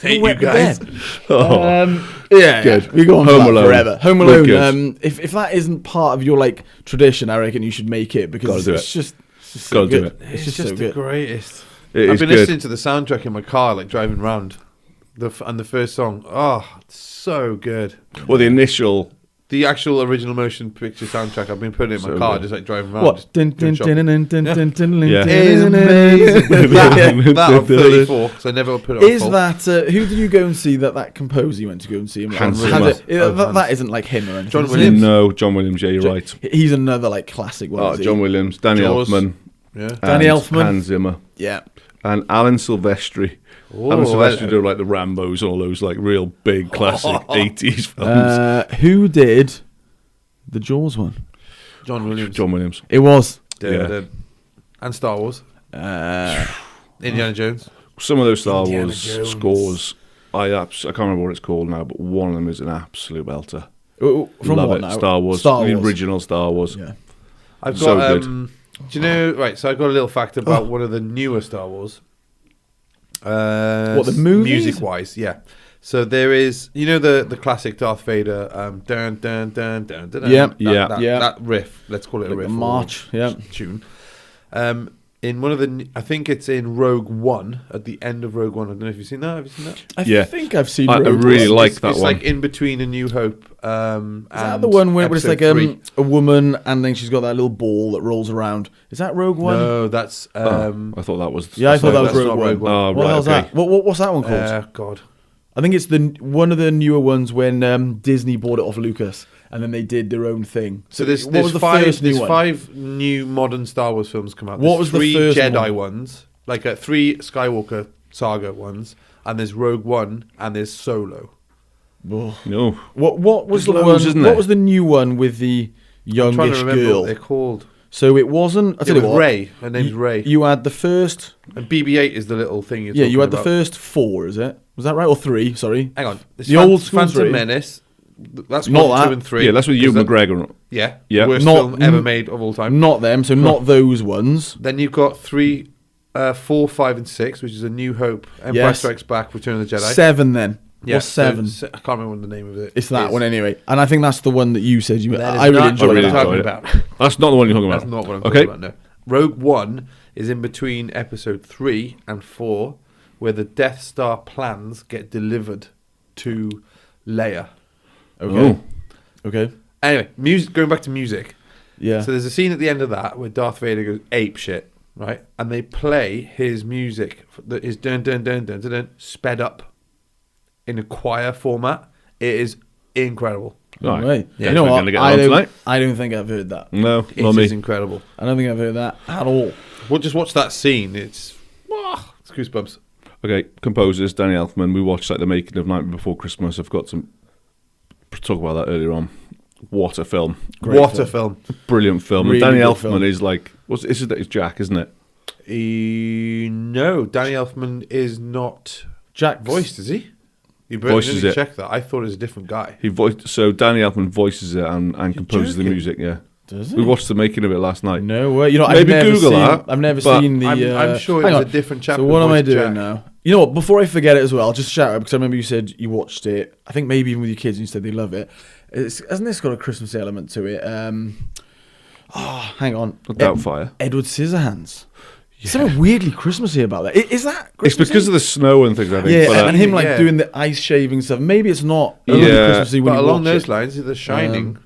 Hate you Wet the guys. bed. Oh. Yeah, Good. we go on Home for that Alone. forever. Home Wicked. Alone. If that isn't part of your like tradition, I reckon you should make it because Gotta do it's it. just so Gotta do good. it. It's It's just so the good. greatest. It I've is been good. listening to the soundtrack in my car, like driving round. And the first song, it's so good. Well, the initial. The actual original motion picture soundtrack, I've been putting it in my So car, good. just like driving around. What? just Dun, doing dun, shopping. dun, dun, dun, Yeah. dun, dun, Yeah. dun, It is dun, dun, amazing. dun. that on 34, because I never put it on Is full. that who did you go and see? That composer you went to go and see him? Hans Has Zimmer. that isn't like him or anything. John is it? Williams. No, John Williams. Yeah, you're right. He's another like classic one. Oh, is he? John Williams, Danny Jaws. Elfman, Yeah. Danny and Elfman. Hans Zimmer, Yeah. and Alan Silvestri. Ooh, Alan Silvestri I- do like the Rambos and all those like real big classic 80s films. Who did the Jaws one? John Williams. John Williams. It was. Yeah. And Star Wars. Indiana Jones. Some of those Star Indiana Wars Jones. scores, I can't remember what it's called now, but one of them is an absolute belter. From Love what it. now? Star Wars. Star The Wars. original Star Wars. Yeah. I've So got. good. Do you know? Right. So I got a little fact Oh. about one of the newer Star Wars. What, the movies? Music wise, yeah. So there is, you know, the classic Darth Vader, dun dun dun dun dun. Yeah, that riff. Let's call it a Like riff. the or march, yeah. tune. In one of the, I think it's in Rogue One, at the end of Rogue One. I don't know if you've seen that. Have you seen that? I Yeah. think I've seen I Rogue really One. like it's, that it's one. like in between A New Hope. Is that the one where it's like a woman and then she's got that little ball that rolls around? Is that Rogue One? No, that's I thought that was. Yeah, I thought that was that's Rogue not One. Rogue One. Oh, What the right, hell's okay. that? What's that one called? God. I think it's one of the newer ones when Disney bought it off Lucas and then they did their own thing. So there's what was the five first new one? 5 new modern Star Wars films come out. What There's was the 3 first Jedi one? ones, like 3 Skywalker saga ones, and there's Rogue One and there's Solo. Oh. No. What was There's the loads, one? isn't What there? was the new one with the I'm trying to youngish remember girl? what they're called. So it wasn't. I It tell you was what, Rey. Her name's Rey. You had the first. And BB-8 is the little thing you're Yeah, talking you had the about. first 4. Is it? Was that right or 3? Sorry. Hang on. It's The old school Phantom 3. Menace. That's Not 1, that. 2, and 3. Yeah, that's with Hugh Is that- McGregor. Yeah. Yeah. Worst Not- film ever made of all time. Not them. So not those ones. Then you've got 3, 4, 5, and 6, which is A New Hope, Empire Yes. Strikes Back, Return of the Jedi. 7 then. Yeah, What's 7? so I can't remember what the name of it It's that is. one anyway, and I think that's the one that you said you. That is I really not enjoyed what really I'm that. talking enjoyed it. about. That's not the one you're talking about. That's not what I'm Okay. talking about, no. Rogue One is in between episode 3 and 4, where the Death Star plans get delivered to Leia. Okay. Oh. Okay. Anyway, music. Going back to music. Yeah. So there's a scene at the end of that where Darth Vader goes ape shit, right? And they play his music, his dun dun dun dun dun, dun sped up in a choir format. It is incredible. All right. Right. Yeah, You know we're what? gonna get I on don't. tonight. I don't think I've heard that. No, It not is me. incredible. I don't think I've heard that at all. Well, just watch that scene. It's goosebumps. Okay, composers, Danny Elfman. We watched like the making of Night Before Christmas. I've got some talk about that earlier on. What a film! Great What a film. film. Brilliant film. Really and Danny good Elfman film. is like, it's Jack, isn't it? No, Danny Elfman is not Jack voiced, is he? You Voices didn't it. check that. I thought it was a different guy. He voiced. So Danny Elfman voices it and composes the joking? music. Yeah, Does we watched the making of it last night. No way. You know, Maybe I've never Google seen, that, I've never but seen the. I'm sure hang it's on. a different chap. So who what am I voiced doing Jack. now? You know what? Before I forget it as well, I'll just shout out because I remember you said you watched it. I think maybe even with your kids, and you said they love it. Hasn't this got a Christmas element to it? Hang on. Doubtfire. Edward Scissorhands. Something weirdly Christmassy about that. Is that It's Christmassy? because of the snow and things. I think. Yeah, but, and him like Yeah. doing the ice shaving stuff. Maybe it's not overly Yeah. Christmassy when But you along watch those it. lines, The Shining.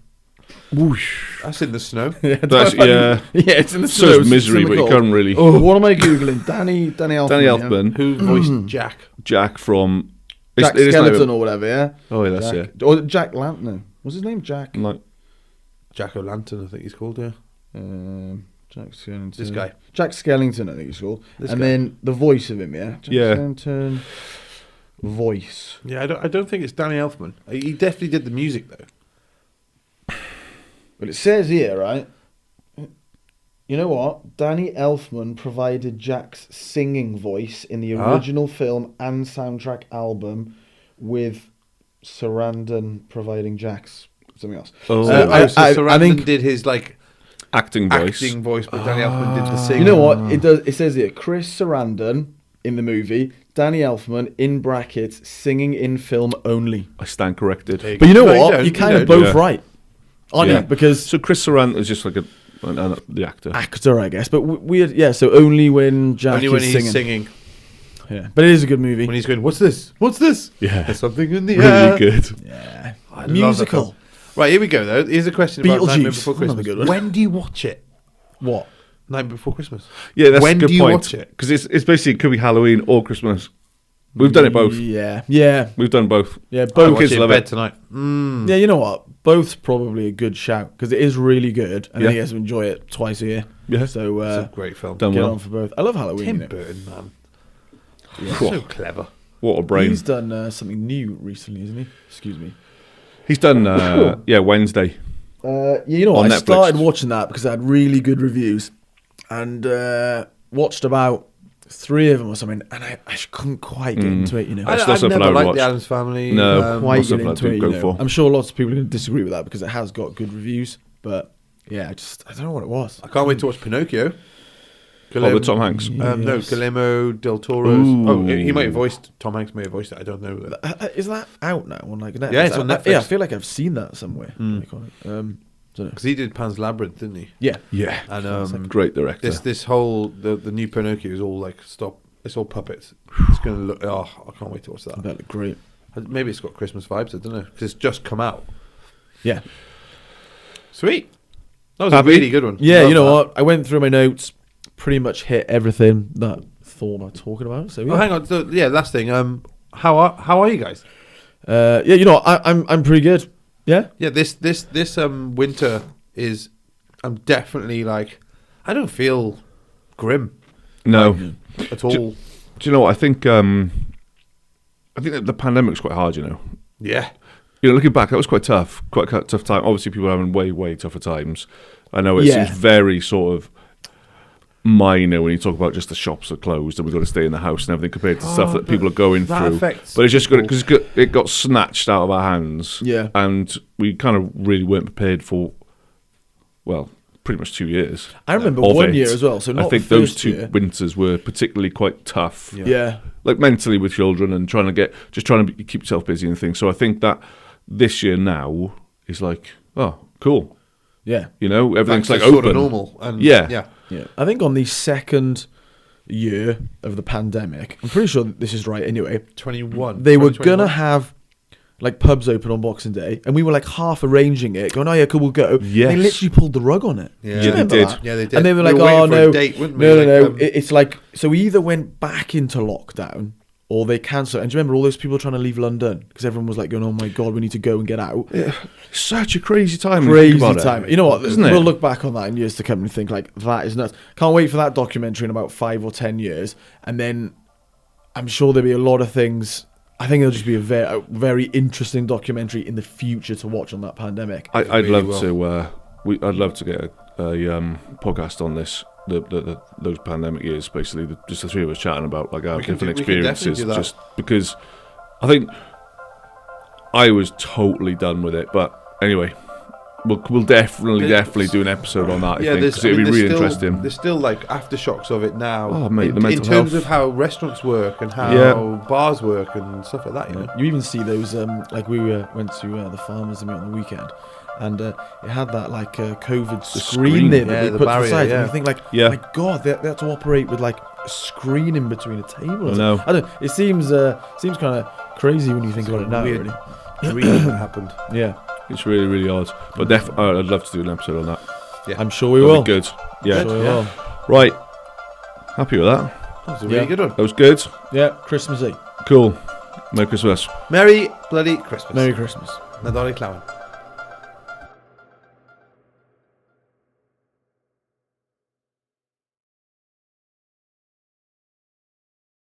Whoosh. That's in the snow. That's, yeah. Yeah, it's in the So snow, is Misery, it's in the but you cold. can't really. Oh, what am I googling? Danny Elfman. Danny yeah? Elfman, Who voiced Jack? Jack from Jack it is not Skeleton even- or whatever. Yeah. Oh, yeah, that's Jack, it. Or Jack Lantern. What's his name? Jack. Like, Jack O'Lantern, I think he's called. Yeah. Jack Skellington. This guy. Jack Skellington, I think he's called. This and guy. then the voice of him, yeah. Jack Yeah. Skellington. Voice. Yeah, I don't think it's Danny Elfman. He definitely did the music though. Well, it says here, right? You know what? Danny Elfman provided Jack's singing voice in the Huh? original film and soundtrack album, with Sarandon providing Jack's something else. oh, So I Sarandon think- did his like acting voice. acting voice, but Danny Elfman did the singing. You know what? It does. It says here, Chris Sarandon in the movie, Danny Elfman in brackets singing in film only. I stand corrected. There you But you know No, you what? don't, You're you kind of don't. both Yeah. right, aren't Yeah. you? Because So Chris Sarandon is just like the actor. actor, I guess. But weird, yeah. So only when Jack Only when is he's singing. singing. Yeah, but it is a good movie. When he's going, what's this? What's this? Yeah. There's something in the air. Really good. Yeah, I love the musical. film. Right, here we go though. Here's a question about Nightmare Beetlejuice. Before Another Christmas. good one. When do you watch it? What? Night Before Christmas. Yeah, that's When a good do you point. watch it? Because it's basically it could be Halloween or Christmas. We've done it both. Yeah, yeah, We've done both. yeah. I Both. watch kids it in love bed it. tonight. Yeah, you know what? Both's probably a good shout because it is really good, and Yeah. he has to enjoy it twice a year. Yeah. So It's a great film. Done get well. on for both. I love Halloween. Tim you know. Burton, man. Yeah. So clever. What a brain. He's done something new recently, isn't he? Excuse me. He's done, Wednesday. Yeah, you know On what? I Netflix. started watching that because I had really good reviews, and watched about 3 of them or something, and I just couldn't quite get into it. You know, That's I've not something I never would liked watch. The Addams Family. No. quite What's get something I into do it. go You know. for? I'm sure lots of people are going to disagree with that because it has got good reviews, but yeah, I don't know what it was. I can't wait to watch Pinocchio. the Tom Hanks. No, Guillermo del Toro's. Ooh. Oh, he might have voiced. Tom Hanks may have voiced it. I don't know. Is that out now on like Netflix? Yeah, it's on Netflix. Yeah, I feel like I've seen that somewhere. Don't know. Because he did Pan's Labyrinth, didn't he? Yeah. Yeah, And great director. this whole the new Pinocchio is all like stop. It's all puppets. It's gonna look. Oh, I can't wait to watch that. That looked great. Maybe it's got Christmas vibes. I don't know because it's just come out. Yeah. Sweet. That was Happy? a really good one. Yeah, Love you know that. what? I went through my notes, pretty much hit everything that I thought about talking about. So yeah, Oh, hang on. So, yeah, last thing. How are you guys? yeah, you know, I'm pretty good. Yeah, Yeah, this winter is. I'm definitely like. I don't feel grim No. at all. Do you know what? I think that the pandemic's quite hard, you know. Yeah. You know, looking back, that was quite tough. Quite a tough time. Obviously, people are having way tougher times. I know it Yeah. seems very sort of minor when you talk about just the shops are closed and we've got to stay in the house and everything compared to stuff that people are going that through. affects But it's just people. because it got snatched out of our hands. Yeah. And we kind of really weren't prepared for, well, pretty much 2 years. I remember of one it. year as well. So not I think the those first 2 year. winters were particularly quite tough. Yeah. Like mentally with children and trying to keep yourself busy and things. So I think that this year now is like, oh, cool. Yeah. You know, everything's Back like to open. sort of normal. And Yeah. Yeah. I think on the second year of the pandemic, I'm pretty sure that this is right anyway, 21. they were 2021. going to have like pubs open on Boxing Day, and we were like half arranging it, going, oh yeah, cool, we'll go. Yes. They literally pulled the rug on it. Yeah. Do you Yeah, they remember did. that? Yeah, they did. And they were We like, were waiting oh for a no, date, weren't we? no, Like, It's like, so we either went back into lockdown or they cancelled. And do you remember all those people trying to leave London? Because everyone was like going, oh my God, we need to go and get out. Such a crazy time. when you think Crazy about it. time. You know what? Isn't We'll it? look back on that in years to come and think like, that is nuts. Can't wait for that documentary in about 5 or 10 years. And then I'm sure there'll be a lot of things. I think it'll just be a very interesting documentary in the future to watch on that pandemic. I'd really love will. to. I'd love to get a podcast on this. Those pandemic years, basically, just the 3 of us chatting about like our We can different do- we can definitely experiences. do that. Just because I think I was totally done with it. But anyway, we'll definitely do an episode on that. I think because it'd be really interesting. There's still like aftershocks of it now. Oh, mate, the in mental terms health. of how restaurants work and how Yeah. bars work and stuff like that. You know. You even see those, like we went to the farmers and on the weekend, and it had that like COVID screen screen. there Yeah, that they the put to the barrier, side, yeah. and you think like, Yeah. my God, they had to operate with like a screen in between a table. I know. I don't. It seems kind of crazy when you think about it now. Weird Really. dream that happened. Yeah, It's really odd. But I'd love to do an episode on that. Yeah. I'm sure we That'd will. be good. Yeah. Sure we Yeah. will. Right. Happy with that. That was a really Yeah. good one. That was good. Yeah, Christmas Eve. Cool. Merry Christmas. Merry bloody Christmas. Merry Christmas. Nadolig Llawen.